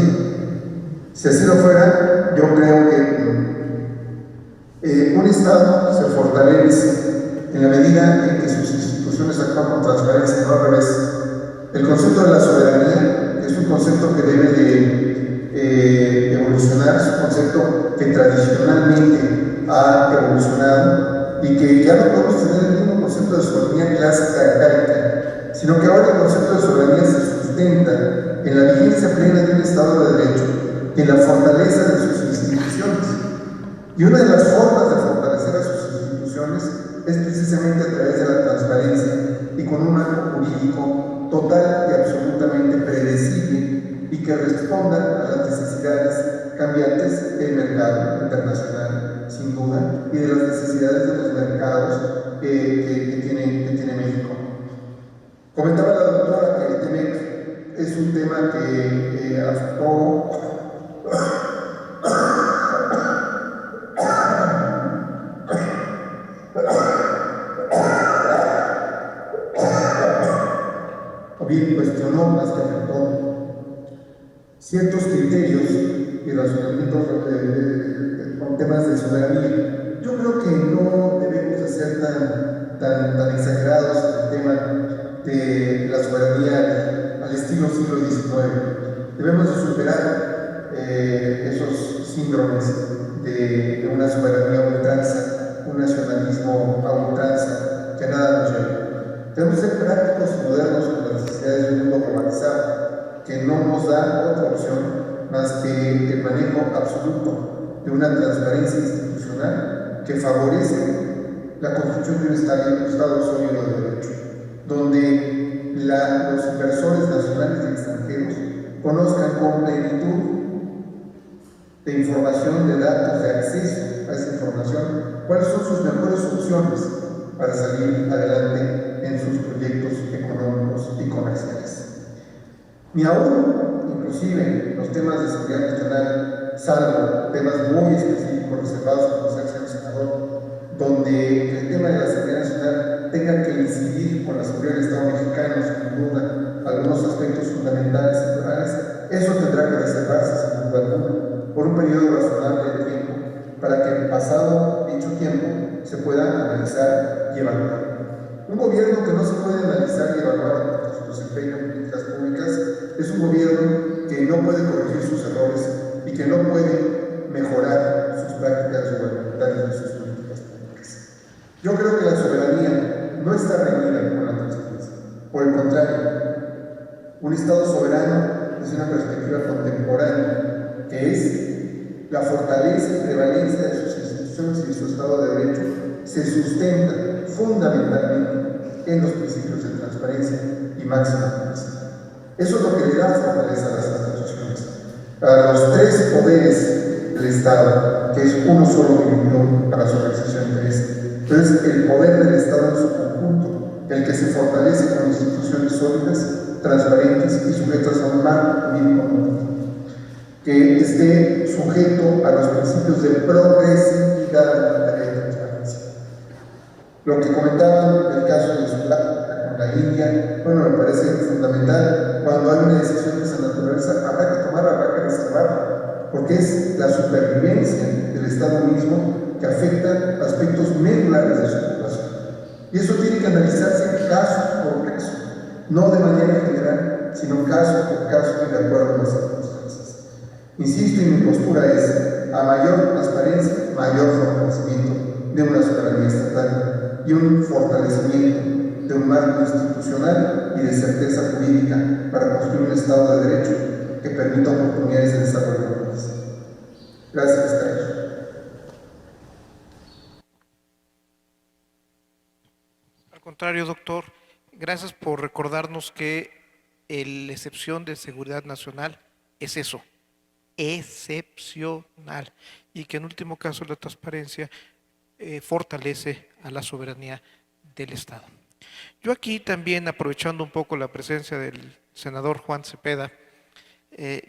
Speaker 4: Si así lo fuera, yo creo que un Estado se fortalece en la medida en que sus instituciones actúan con transparencia, no al revés. El concepto de la soberanía es un concepto que debe de evolucionar, es un concepto que tradicionalmente ha evolucionado y que ya no podemos tener el mismo concepto de soberanía clásica arcaica, sino que ahora el concepto de soberanía se sustenta en la vigencia plena de un Estado de Derecho y en la fortaleza de sus instituciones. Y una de las formas de fortalecer a sus instituciones es precisamente a través de la transparencia y con un marco jurídico total y absolutamente predecible y que responda a las necesidades cambiantes del mercado internacional, sin duda, y de las necesidades de los mercados que tiene México. Comentaba la doctora que el TEMEC es un tema que afectó o bien cuestionó más que afectó ciertos criterios y razonamientos con temas de soberanía. Yo creo que no debemos de ser tan exagerados en el tema de la soberanía al estilo siglo XIX. Debemos de superar esos síndromes de una soberanía a ultranza, un nacionalismo a ultranza, que nada nos lleva. Tenemos que ser prácticos y modernos con las necesidades de un mundo globalizado, que no nos da otra opción más que el manejo absoluto de una transparencia institucional que favorece la construcción de un Estado sólido de derecho, donde los inversores nacionales y extranjeros conozcan con plenitud de información, de datos, de acceso a esa información, cuáles son sus mejores opciones para salir adelante en sus proyectos económicos y comerciales. Ni aún, inclusive, los temas de seguridad nacional, salvo temas muy específicos reservados, como decía el señor senador, donde el tema de la seguridad nacional tenga que incidir con la seguridad del Estado mexicano, sin duda, algunos aspectos fundamentales y plurales, eso tendrá que reservarse, sin duda alguna, por un periodo razonable de tiempo, para que pasado dicho tiempo se pueda analizar y evaluar. Un gobierno que no se puede analizar y evaluar en su desempeño en políticas públicas es un gobierno que no puede corregir sus errores y que no puede mejorar sus prácticas gubernamentales y sus políticas públicas. Yo creo que la soberanía no está reñida con la transparencia. Por el contrario, un Estado soberano es una perspectiva contemporánea, que es la fortaleza y prevalencia de sus instituciones y de su Estado de Derecho, se sustenta fundamentalmente en los principios de transparencia y máxima publicidad. Eso es lo que le da fortaleza a las instituciones. A los tres poderes del Estado, que es uno solo dividido para su realización de interés, pero es el poder del Estado en su conjunto, el que se fortalece con instituciones sólidas, transparentes y sujetas a un marco jurídico normativo, que esté sujeto a los principios de progresividad y de transparencia. Lo que comentaban del caso de Sudáfrica con la India, bueno, me parece fundamental. Cuando hay una decisión de esa naturaleza, habrá que tomarla, habrá que reservarla, porque es la supervivencia del Estado mismo que afecta aspectos medulares de su población. Y eso tiene que analizarse caso por caso, no de manera general, sino caso por caso y de acuerdo a las circunstancias. Insisto, y mi postura es, a mayor transparencia, mayor fortalecimiento de una soberanía estatal y un fortalecimiento de un marco institucional y de certeza jurídica para construir un Estado de Derecho que permita oportunidades de desarrollo globales. Gracias, Carlos.
Speaker 2: Al contrario, doctor, gracias por recordarnos que la excepción de seguridad nacional es eso, excepcional, y que en último caso la transparencia fortalece a la soberanía del Estado. Yo aquí también, aprovechando un poco la presencia del senador Juan Cepeda,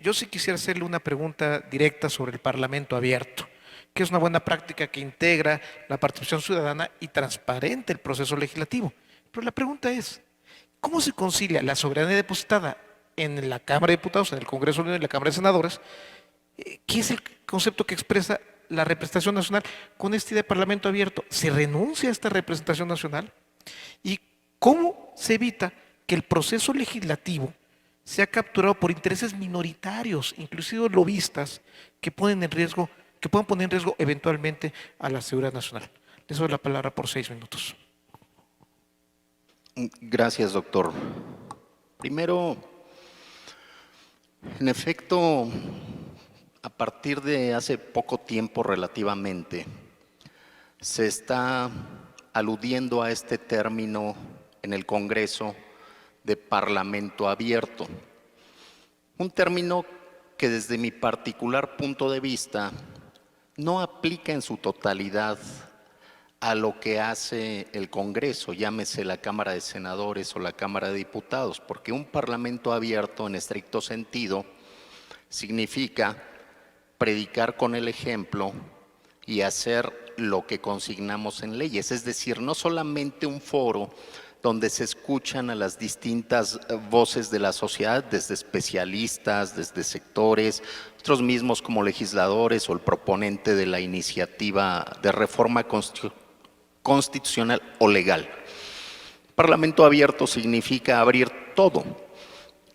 Speaker 2: yo sí quisiera hacerle una pregunta directa sobre el Parlamento abierto, que es una buena práctica que integra la participación ciudadana y transparente el proceso legislativo. Pero la pregunta es, ¿cómo se concilia la soberanía depositada en la Cámara de Diputados, en el Congreso de la Unión y la Cámara de Senadores, que es el concepto que expresa la representación nacional, con esta idea de Parlamento abierto? ¿Se renuncia a esta representación nacional? ¿Y cómo se evita que el proceso legislativo sea capturado por intereses minoritarios, inclusive lobistas, que puedan poner en riesgo eventualmente a la seguridad nacional? Les doy la palabra por 6 minutos.
Speaker 5: Gracias, doctor. Primero, en efecto, a partir de hace poco tiempo relativamente, se está aludiendo a este término en el Congreso de parlamento abierto. Un término que desde mi particular punto de vista no aplica en su totalidad a lo que hace el Congreso, llámese la Cámara de Senadores o la Cámara de Diputados, porque un parlamento abierto en estricto sentido significa predicar con el ejemplo y hacer lo que consignamos en leyes, es decir, no solamente un foro donde se escuchan a las distintas voces de la sociedad, desde especialistas, desde sectores, nosotros mismos como legisladores o el proponente de la iniciativa de reforma constitucional o legal. Parlamento abierto significa abrir todo.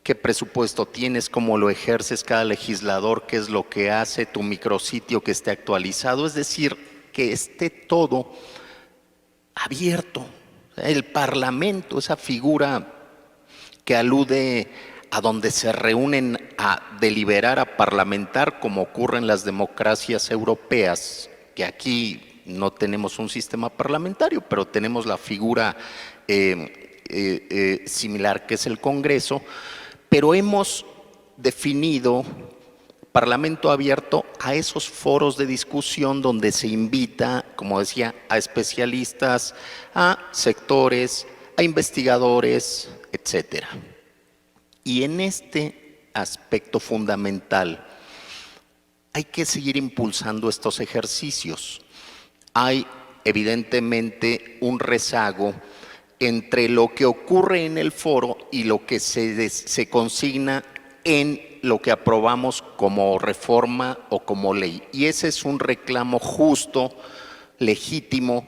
Speaker 5: ¿Qué presupuesto tienes? ¿Cómo lo ejerces cada legislador? ¿Qué es lo que hace tu micrositio que esté actualizado? Es decir, que esté todo abierto. El Parlamento, esa figura que alude a donde se reúnen a deliberar, a parlamentar, como ocurre en las democracias europeas, que aquí no tenemos un sistema parlamentario, pero tenemos la figura similar que es el Congreso, pero hemos definido Parlamento abierto a esos foros de discusión donde se invita, como decía, a especialistas, a sectores, a investigadores, etcétera. Y en este aspecto fundamental hay que seguir impulsando estos ejercicios. Hay evidentemente un rezago entre lo que ocurre en el foro y lo que se consigna en lo que aprobamos como reforma o como ley. Y ese es un reclamo justo, legítimo,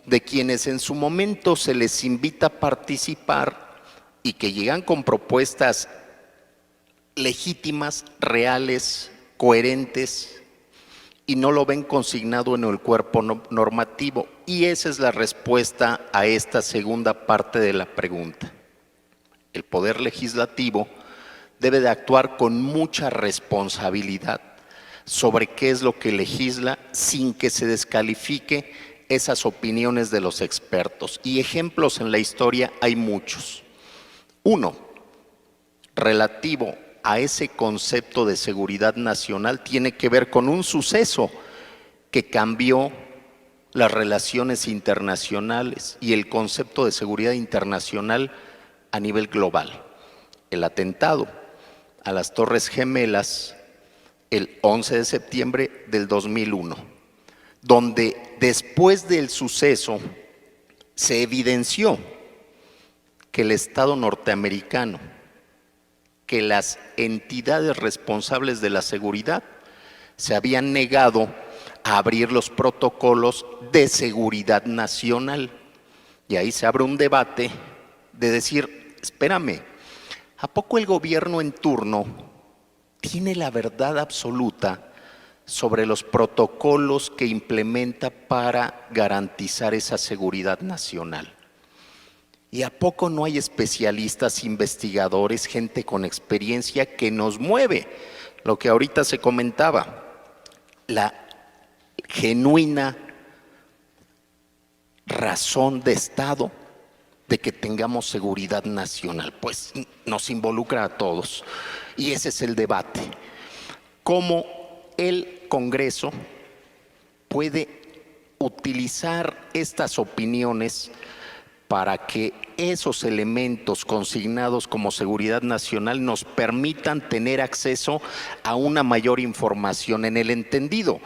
Speaker 5: de quienes en su momento se les invita a participar y que llegan con propuestas legítimas, reales, coherentes, y no lo ven consignado en el cuerpo normativo. Y esa es la respuesta a esta segunda parte de la pregunta. El Poder Legislativo debe de actuar con mucha responsabilidad sobre qué es lo que legisla sin que se descalifique esas opiniones de los expertos. Y ejemplos en la historia hay muchos. Uno, relativo a ese concepto de seguridad nacional, tiene que ver con un suceso que cambió las relaciones internacionales y el concepto de seguridad internacional a nivel global. El atentado a las Torres Gemelas el 11 de septiembre del 2001, donde después del suceso se evidenció que el Estado norteamericano, que las entidades responsables de la seguridad se habían negado a abrir los protocolos de seguridad nacional. Y ahí se abre un debate de decir, espérame, ¿a poco el gobierno en turno tiene la verdad absoluta sobre los protocolos que implementa para garantizar esa seguridad nacional? ¿Y a poco no hay especialistas, investigadores, gente con experiencia que nos mueve? Lo que ahorita se comentaba, la genuina razón de Estado de que tengamos seguridad nacional, pues nos involucra a todos. Y ese es el debate. ¿Cómo el Congreso puede utilizar estas opiniones para que esos elementos consignados como seguridad nacional nos permitan tener acceso a una mayor información en el entendido?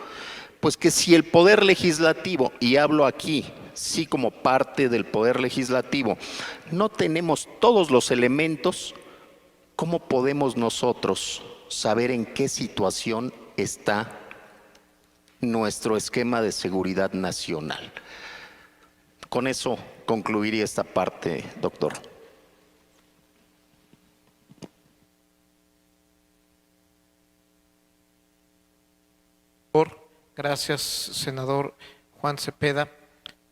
Speaker 5: Pues que si el Poder Legislativo, y hablo aquí sí como parte del Poder Legislativo, no tenemos todos los elementos, ¿cómo podemos nosotros saber en qué situación está nuestro esquema de seguridad nacional? Con eso concluiría esta parte, doctor.
Speaker 2: Gracias, senador Juan Cepeda.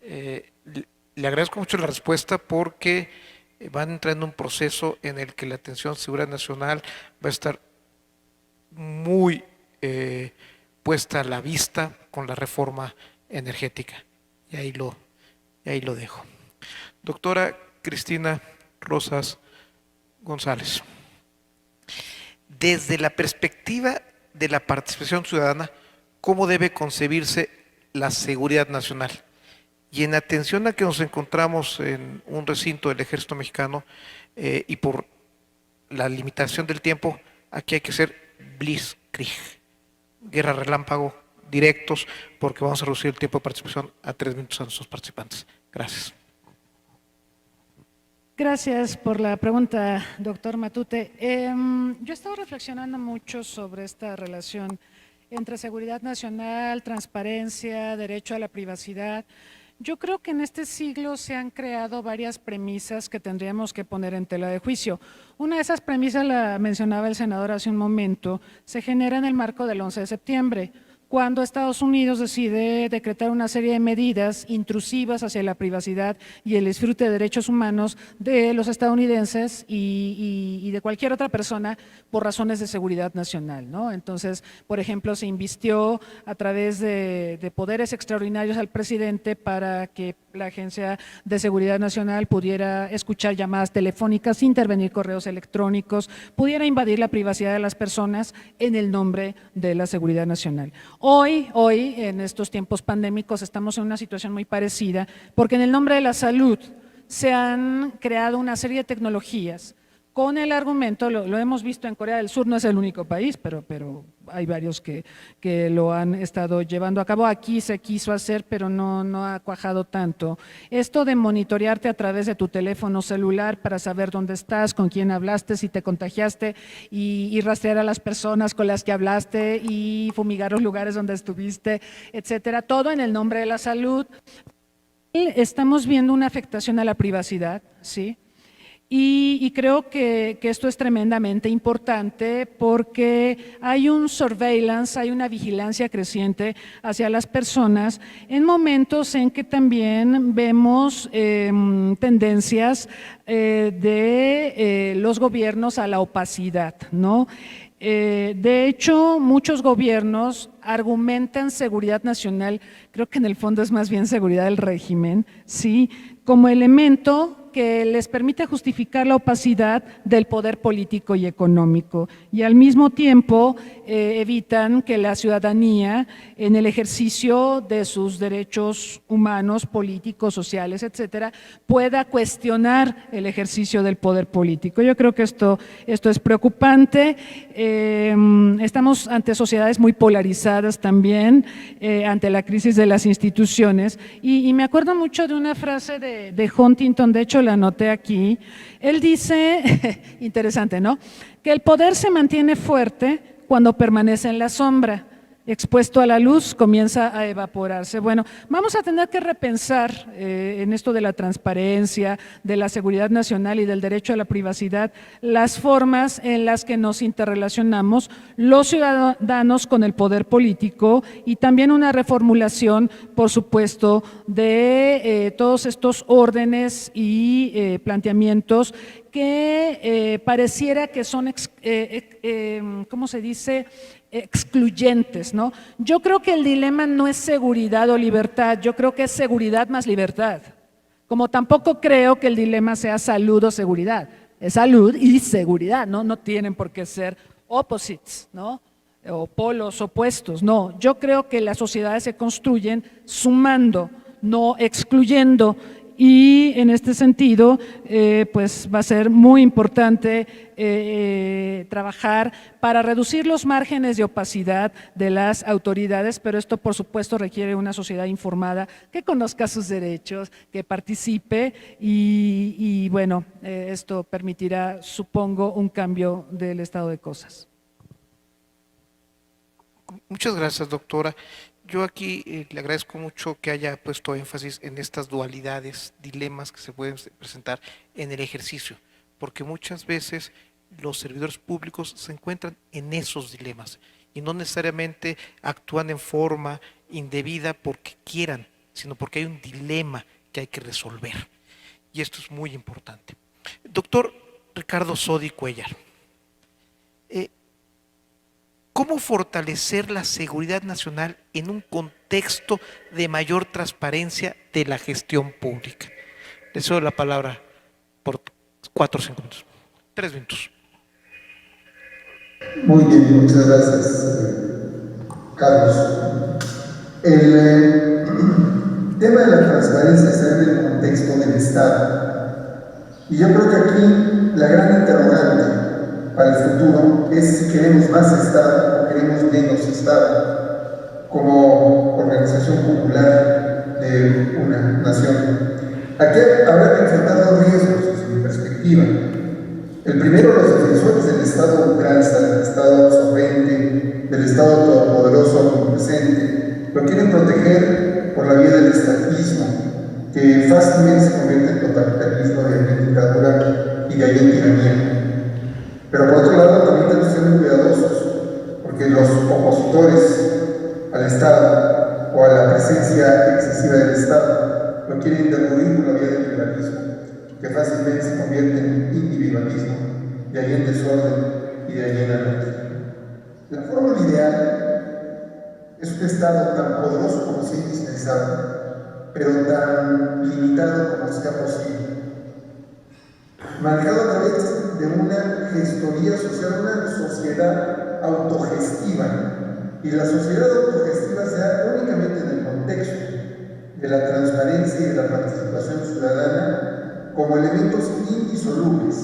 Speaker 2: Le agradezco mucho la respuesta porque van entrando en un proceso en el que la atención a seguridad nacional va a estar muy puesta a la vista con la reforma energética. Y ahí lo dejo. Doctora Cristina Rosas González. Desde la perspectiva de la participación ciudadana, ¿cómo debe concebirse la seguridad nacional? Y en atención a que nos encontramos en un recinto del Ejército Mexicano y por la limitación del tiempo, aquí hay que ser blitzkrieg, guerra relámpago, directos, porque vamos a reducir el tiempo de participación a 3 minutos a nuestros participantes. Gracias.
Speaker 3: Gracias por la pregunta, doctor Matute. Yo he estado reflexionando mucho sobre esta relación entre seguridad nacional, transparencia, derecho a la privacidad. Yo creo que en este siglo se han creado varias premisas que tendríamos que poner en tela de juicio. Una de esas premisas, la mencionaba el senador hace un momento, se genera en el marco del 11 de septiembre, cuando Estados Unidos decide decretar una serie de medidas intrusivas hacia la privacidad y el disfrute de derechos humanos de los estadounidenses y de cualquier otra persona por razones de seguridad nacional, ¿no? Entonces, por ejemplo, se invistió a través de poderes extraordinarios al presidente para que la Agencia de Seguridad Nacional pudiera escuchar llamadas telefónicas, intervenir correos electrónicos, pudiera invadir la privacidad de las personas en el nombre de la seguridad nacional. Hoy, en estos tiempos pandémicos, estamos en una situación muy parecida, porque en el nombre de la salud se han creado una serie de tecnologías con el argumento, lo hemos visto en Corea del Sur, no es el único país, pero hay varios que lo han estado llevando a cabo. Aquí se quiso hacer, pero no ha cuajado tanto. Esto de monitorearte a través de tu teléfono celular para saber dónde estás, con quién hablaste, si te contagiaste y rastrear a las personas con las que hablaste y fumigar los lugares donde estuviste, etcétera. Todo en el nombre de la salud. Estamos viendo una afectación a la privacidad, ¿sí? Y creo que esto es tremendamente importante porque hay un surveillance, hay una vigilancia creciente hacia las personas en momentos en que también vemos tendencias de los gobiernos a la opacidad, ¿no? De hecho, muchos gobiernos argumentan seguridad nacional, creo que en el fondo es más bien seguridad del régimen, ¿sí?, como elemento que les permite justificar la opacidad del poder político y económico y al mismo tiempo evitan que la ciudadanía en el ejercicio de sus derechos humanos, políticos, sociales, etcétera, pueda cuestionar el ejercicio del poder político. Yo creo que esto es preocupante. Estamos ante sociedades muy polarizadas también, ante la crisis de las instituciones y me acuerdo mucho de una frase de Huntington, de hecho la anoté aquí. Él dice, interesante, ¿no?, que el poder se mantiene fuerte cuando permanece en la sombra. Expuesto a la luz, comienza a evaporarse. Bueno, vamos a tener que repensar en esto de la transparencia, de la seguridad nacional y del derecho a la privacidad, las formas en las que nos interrelacionamos los ciudadanos con el poder político y también una reformulación, por supuesto, de todos estos órdenes y planteamientos que pareciera que son, ¿cómo se dice?, excluyentes, ¿no? Yo creo que el dilema no es seguridad o libertad, yo creo que es seguridad más libertad. Como tampoco creo que el dilema sea salud o seguridad, es salud y seguridad, ¿no? No tienen por qué ser opposites, ¿no?, o polos opuestos, no. Yo creo que las sociedades se construyen sumando, no excluyendo. Y en este sentido, pues va a ser muy importante trabajar para reducir los márgenes de opacidad de las autoridades, pero esto por supuesto requiere una sociedad informada que conozca sus derechos, que participe y bueno, esto permitirá, supongo, un cambio del estado de cosas.
Speaker 2: Muchas gracias, doctora. Yo aquí le agradezco mucho que haya puesto énfasis en estas dualidades, dilemas que se pueden presentar en el ejercicio, porque muchas veces los servidores públicos se encuentran en esos dilemas y no necesariamente actúan en forma indebida porque quieran, sino porque hay un dilema que hay que resolver. Y esto es muy importante. Doctor Ricardo Sodi Cuéllar, ¿cómo fortalecer la seguridad nacional en un contexto de mayor transparencia de la gestión pública? Le cedo la palabra por 4 o 5 minutos. 3 minutos.
Speaker 4: Muy bien, muchas gracias, Carlos. El tema de la transparencia está en el contexto del Estado. Y yo creo que aquí la gran interrogante para el futuro es si queremos más Estado o queremos menos Estado como organización popular de una nación. Aquí habrá que enfrentar dos riesgos desde mi perspectiva. El primero, los defensores del Estado ultranza, del Estado absorbente, del Estado todopoderoso omnipresente, lo quieren proteger por la vía del estatismo, que fácilmente se convierte en totalitarismo, de dictadura y de ahí en tiranía. Pero por otro lado, también tenemos que ser muy cuidadosos, porque los opositores al Estado o a la presencia excesiva del Estado lo quieren derruir por la vía del liberalismo, que fácilmente se convierte en individualismo, de ahí en desorden y de ahí en anarquía. La fórmula ideal es un Estado tan poderoso como sea indispensable, pero tan limitado como sea posible, manejado a través de una gestoría social, una sociedad autogestiva, y la sociedad autogestiva se da únicamente en el contexto de la transparencia y de la participación ciudadana como elementos indisolubles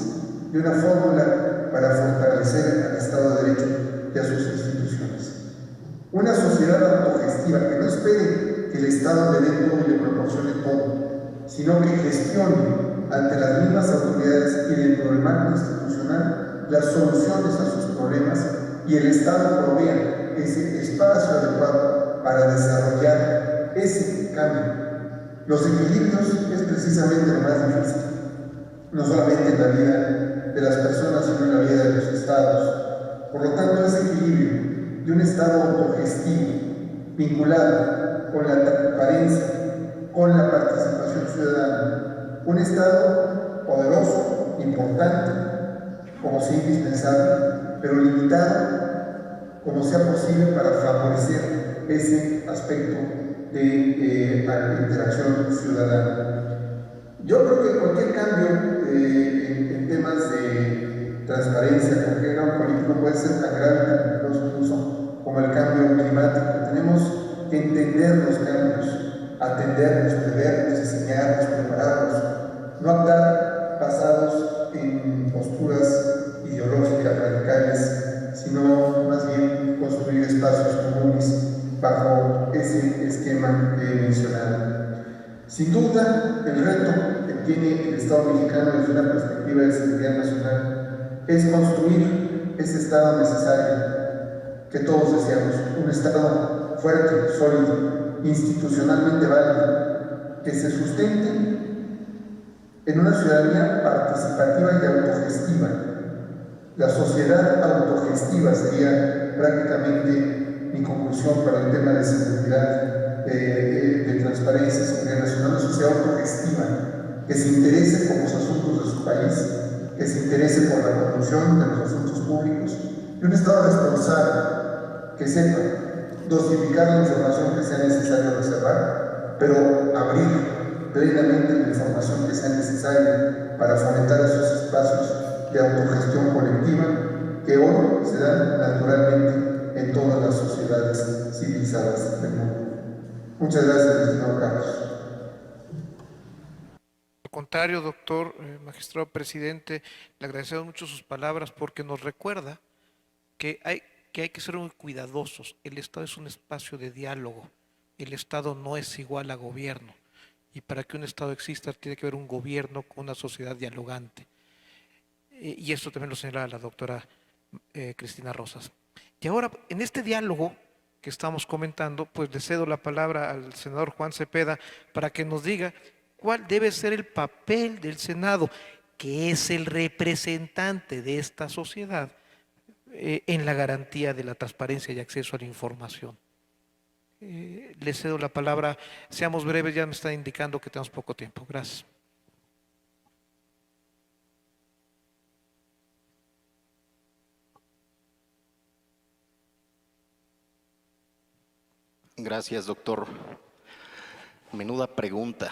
Speaker 4: de una fórmula para fortalecer al Estado de Derecho y a sus instituciones. Una sociedad autogestiva que no espere que el Estado le dé todo y le proporcione todo, sino que gestione ante las mismas autoridades y dentro del marco institucional las soluciones a sus problemas, y el Estado provea ese espacio adecuado para desarrollar ese cambio. Los equilibrios es precisamente lo más difícil, no solamente en la vida de las personas, sino en la vida de los Estados. Por lo tanto, ese equilibrio de un Estado autogestivo, vinculado con la transparencia, con la participación ciudadana, un Estado poderoso, importante, como sea indispensable, pero limitado como sea posible para favorecer ese aspecto de la interacción ciudadana. Yo creo que cualquier cambio en temas de transparencia, cualquier cambio político puede ser tan grave, tan peligroso incluso como el cambio climático. Tenemos que entender los cambios, atenderlos, preverlos, diseñarlos, prepararlos, no andar basados en posturas ideológicas radicales, sino más bien construir espacios comunes bajo ese esquema que he mencionado. Sin duda, el reto que tiene el Estado mexicano desde una perspectiva de seguridad nacional es construir ese Estado necesario que todos deseamos, un Estado fuerte, sólido, institucionalmente válido, que se sustente en una ciudadanía participativa y autogestiva. La sociedad autogestiva sería prácticamente mi conclusión para el tema de seguridad, de transparencia, seguridad nacional, una sociedad autogestiva, que se interese por los asuntos de su país, que se interese por la conducción de los asuntos públicos, y un Estado responsable, que sepa dosificar la información que sea necesario reservar, pero abrir plenamente la información que sea necesaria para fomentar esos espacios de autogestión colectiva que hoy se dan naturalmente en todas las sociedades civilizadas del mundo. Muchas gracias, estimado Carlos.
Speaker 2: Al contrario, doctor, magistrado presidente, le agradecemos mucho sus palabras porque nos recuerda que hay que ser muy cuidadosos. El Estado es un espacio de diálogo. El Estado no es igual a gobierno. Y para que un Estado exista tiene que haber un gobierno con una sociedad dialogante. Y esto también lo señala la doctora Cristina Rosas. Y ahora, en este diálogo que estamos comentando, pues le cedo la palabra al senador Juan Cepeda para que nos diga cuál debe ser el papel del Senado, que es el representante de esta sociedad en la garantía de la transparencia y acceso a la información. Le cedo la palabra, seamos breves, ya me está indicando que tenemos poco tiempo. Gracias.
Speaker 5: Gracias, doctor. Menuda pregunta.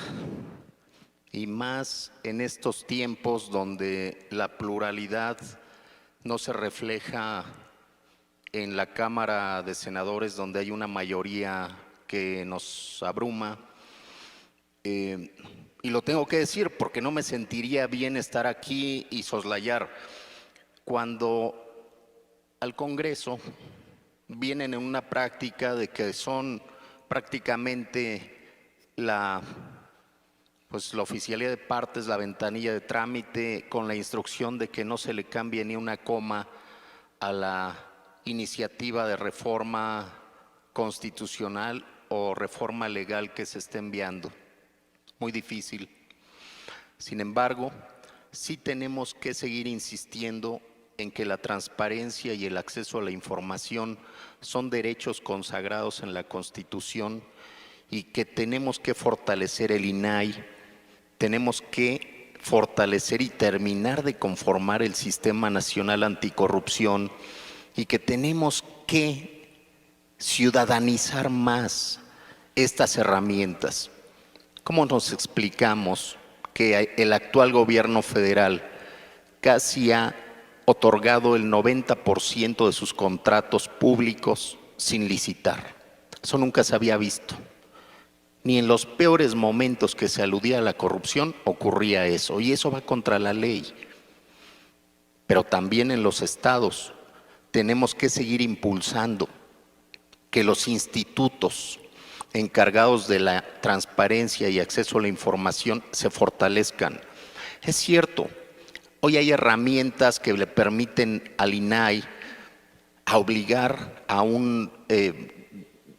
Speaker 5: y más en estos tiempos donde la pluralidad no se refleja en la Cámara de Senadores, donde hay una mayoría que nos abruma. Y lo tengo que decir porque no me sentiría bien estar aquí y soslayar. Cuando al Congreso vienen en una práctica de que son prácticamente la oficialía de partes, la ventanilla de trámite, con la instrucción de que no se le cambie ni una coma a la iniciativa de reforma constitucional o reforma legal que se esté enviando. Muy difícil. Sin embargo, sí tenemos que seguir insistiendo en que la transparencia y el acceso a la información son derechos consagrados en la Constitución y que tenemos que fortalecer el INAI, tenemos que fortalecer y terminar de conformar el Sistema Nacional Anticorrupción y que tenemos que ciudadanizar más estas herramientas. ¿Cómo nos explicamos que el actual gobierno federal casi ha otorgado el 90% de sus contratos públicos sin licitar? Eso nunca se había visto. Ni en los peores momentos que se aludía a la corrupción ocurría eso, y eso va contra la ley. Pero también en los estados tenemos que seguir impulsando que los institutos encargados de la transparencia y acceso a la información se fortalezcan. Es cierto, hoy hay herramientas que le permiten al INAI a obligar a un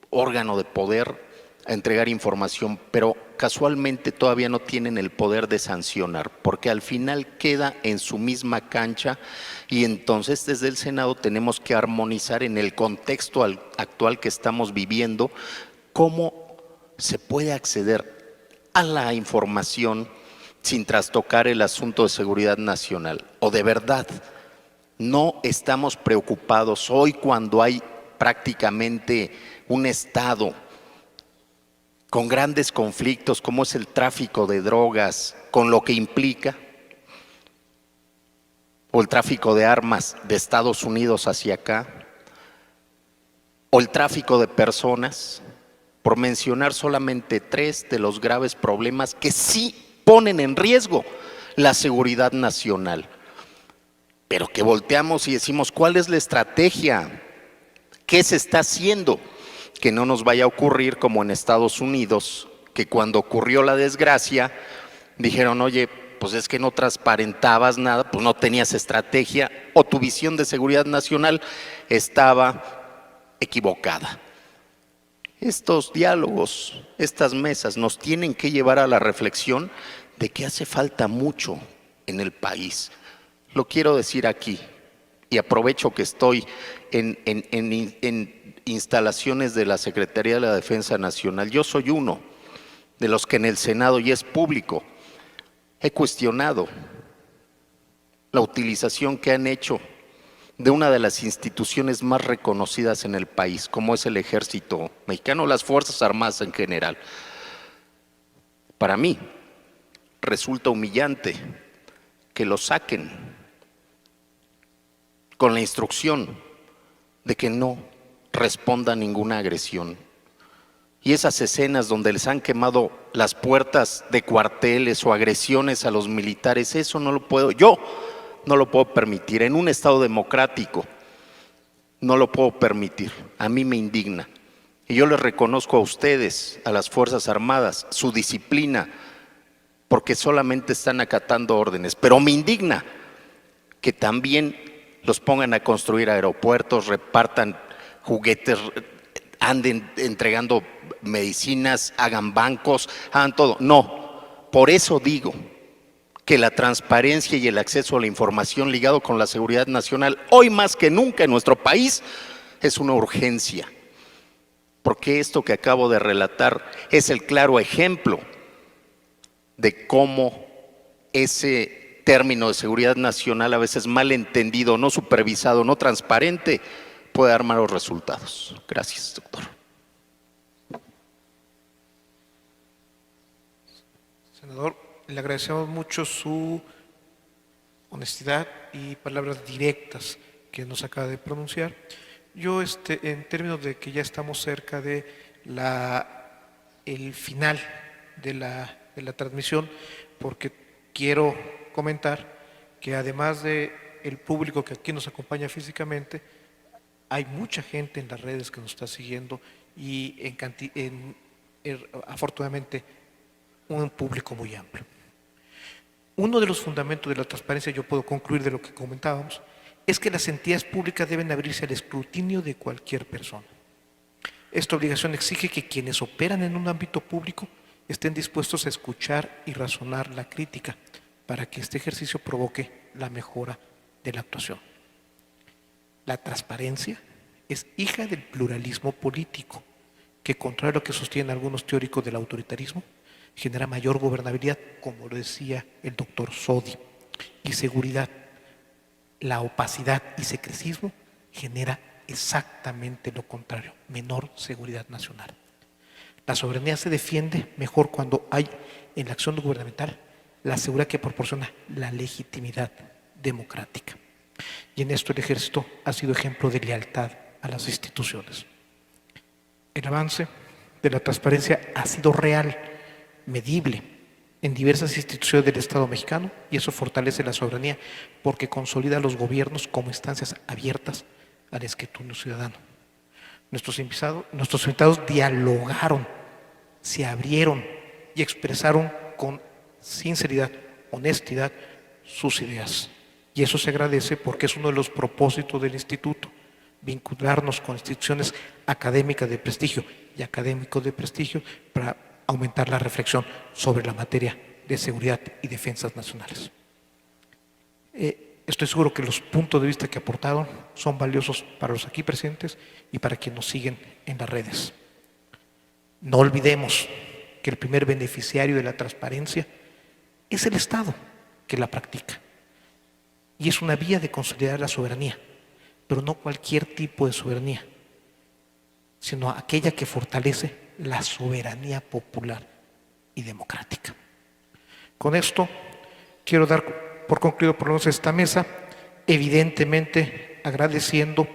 Speaker 5: órgano de poder a entregar información, pero casualmente todavía no tienen el poder de sancionar, porque al final queda en su misma cancha y entonces desde el Senado tenemos que armonizar en el contexto actual que estamos viviendo cómo se puede acceder a la información sin trastocar el asunto de seguridad nacional. O de verdad, no estamos preocupados hoy cuando hay prácticamente un Estado con grandes conflictos como es el tráfico de drogas, con lo que implica, o el tráfico de armas de Estados Unidos hacia acá, o el tráfico de personas, por mencionar solamente 3 de los graves problemas que sí ponen en riesgo la seguridad nacional. Pero que volteamos y decimos, ¿cuál es la estrategia? ¿Qué se está haciendo? Que no nos vaya a ocurrir como en Estados Unidos, que cuando ocurrió la desgracia, dijeron, oye, pues es que no transparentabas nada, pues no tenías estrategia o tu visión de seguridad nacional estaba equivocada. Estos diálogos, estas mesas nos tienen que llevar a la reflexión de que hace falta mucho en el país. Lo quiero decir aquí y aprovecho que estoy en instalaciones de la Secretaría de la Defensa Nacional. Yo soy uno de los que en el Senado, y es público, he cuestionado la utilización que han hecho de una de las instituciones más reconocidas en el país, como es el Ejército Mexicano, las Fuerzas Armadas en general. Para mí resulta humillante que lo saquen con la instrucción de que no responda a ninguna agresión. Y esas escenas donde les han quemado las puertas de cuarteles o agresiones a los militares, eso no lo puedo, yo no lo puedo permitir. En un Estado democrático no lo puedo permitir. A mí me indigna. Y yo les reconozco a ustedes, a las Fuerzas Armadas, su disciplina, porque solamente están acatando órdenes. Pero me indigna que también los pongan a construir aeropuertos, repartan juguetes, anden entregando medicinas, hagan bancos, hagan todo. No, por eso digo que la transparencia y el acceso a la información ligado con la seguridad nacional, hoy más que nunca en nuestro país, es una urgencia. Porque esto que acabo de relatar es el claro ejemplo de cómo ese término de seguridad nacional, a veces mal entendido, no supervisado, no transparente, puede dar malos resultados. Gracias, doctor.
Speaker 2: Senador, le agradecemos mucho su honestidad y palabras directas que nos acaba de pronunciar. Yo, en términos de que ya estamos cerca de el final de la transmisión, porque quiero comentar que además de el público que aquí nos acompaña físicamente, hay mucha gente en las redes que nos está siguiendo y afortunadamente un público muy amplio. Uno de los fundamentos de la transparencia, yo puedo concluir de lo que comentábamos, es que las entidades públicas deben abrirse al escrutinio de cualquier persona. Esta obligación exige que quienes operan en un ámbito público estén dispuestos a escuchar y razonar la crítica para que este ejercicio provoque la mejora de la actuación. La transparencia es hija del pluralismo político, que contrario a lo que sostienen algunos teóricos del autoritarismo, genera mayor gobernabilidad, como lo decía el doctor Sodi, y seguridad. La opacidad y secrecismo genera exactamente lo contrario, menor seguridad nacional. La soberanía se defiende mejor cuando hay en la acción gubernamental la seguridad que proporciona la legitimidad democrática. Y en esto el ejército ha sido ejemplo de lealtad a las instituciones. El avance de la transparencia ha sido real, medible, en diversas instituciones del Estado mexicano, y eso fortalece la soberanía porque consolida a los gobiernos como instancias abiertas al escrutinio ciudadano. Nuestros invitados dialogaron, se abrieron y expresaron con sinceridad, honestidad, sus ideas. Y eso se agradece porque es uno de los propósitos del instituto, vincularnos con instituciones académicas de prestigio y académicos de prestigio para aumentar la reflexión sobre la materia de seguridad y defensas nacionales. Estoy seguro que los puntos de vista que aportaron son valiosos para los aquí presentes y para quienes nos siguen en las redes. No olvidemos que el primer beneficiario de la transparencia es el Estado que la practica. Y es una vía de consolidar la soberanía, pero no cualquier tipo de soberanía, sino aquella que fortalece la soberanía popular y democrática. Con esto quiero dar por concluido por lo menos esta mesa, evidentemente agradeciendo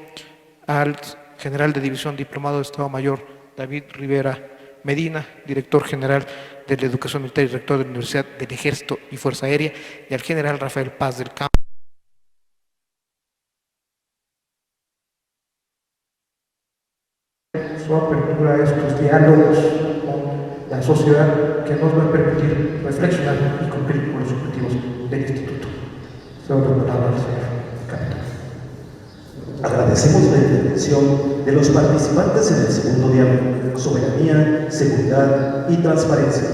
Speaker 2: al general de División Diplomado de Estado Mayor David Rivera Medina, director general de la Educación Militar y rector de la Universidad del Ejército y Fuerza Aérea, y al general Rafael Paz del Campo, su apertura a estos diálogos con la sociedad que nos va a permitir reflexionar y cumplir con los objetivos del Instituto. Sobre la palabra, señor capitán.
Speaker 6: Agradecemos la intervención de los participantes en el segundo diálogo, soberanía, seguridad y transparencia.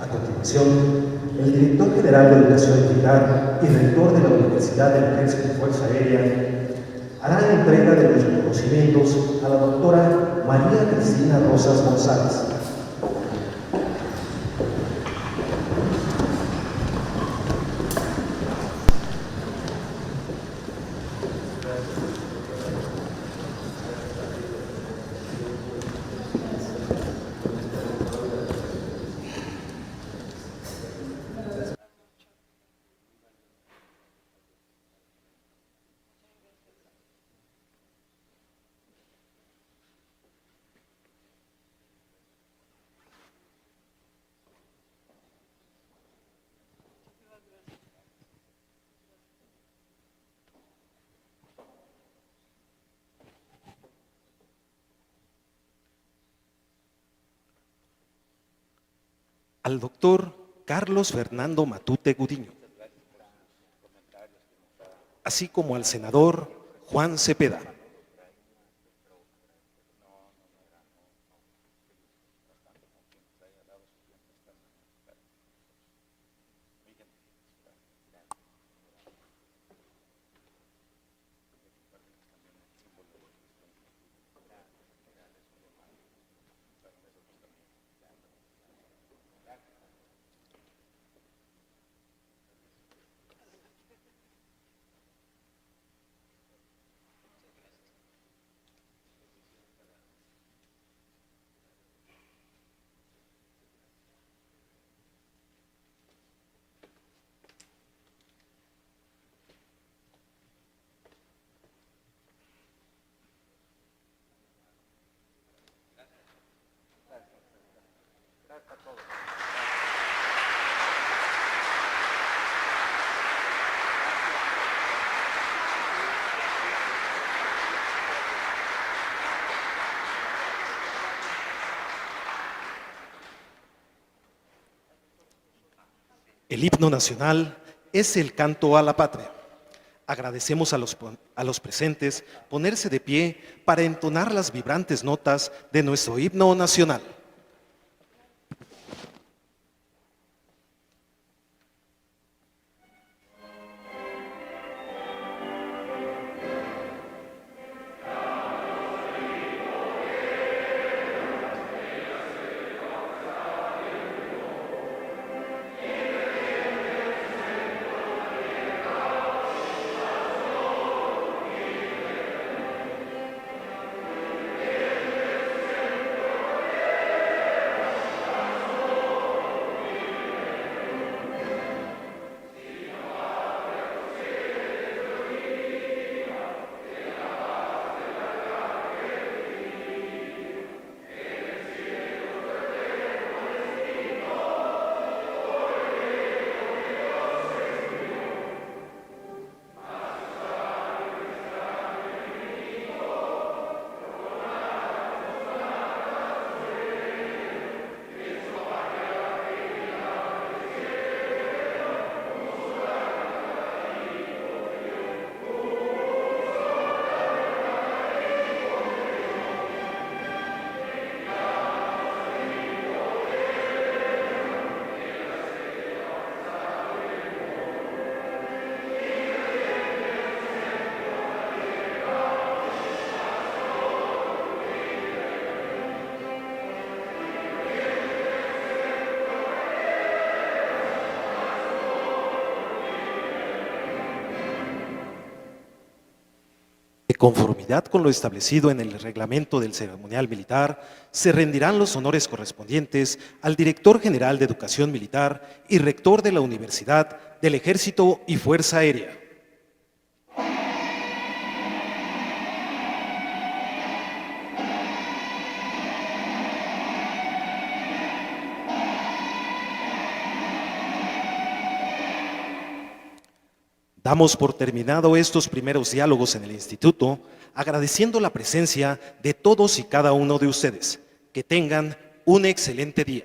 Speaker 6: A continuación, el director general de Educación Militar y rector de la Universidad del Ejército y Fuerza Aérea hará entrega de los reconocimientos a la doctora María Cristina Rosas González.
Speaker 1: Al doctor Carlos Fernando Matute Gudiño, así como al senador Juan Cepeda. El himno nacional es el canto a la patria. Agradecemos a los presentes ponerse de pie para entonar las vibrantes notas de nuestro himno nacional. De conformidad con lo establecido en el reglamento del ceremonial militar, se rendirán los honores correspondientes al Director General de Educación Militar y Rector de la Universidad del Ejército y Fuerza Aérea. Damos por terminado estos primeros diálogos en el instituto, agradeciendo la presencia de todos y cada uno de ustedes. Que tengan un excelente día.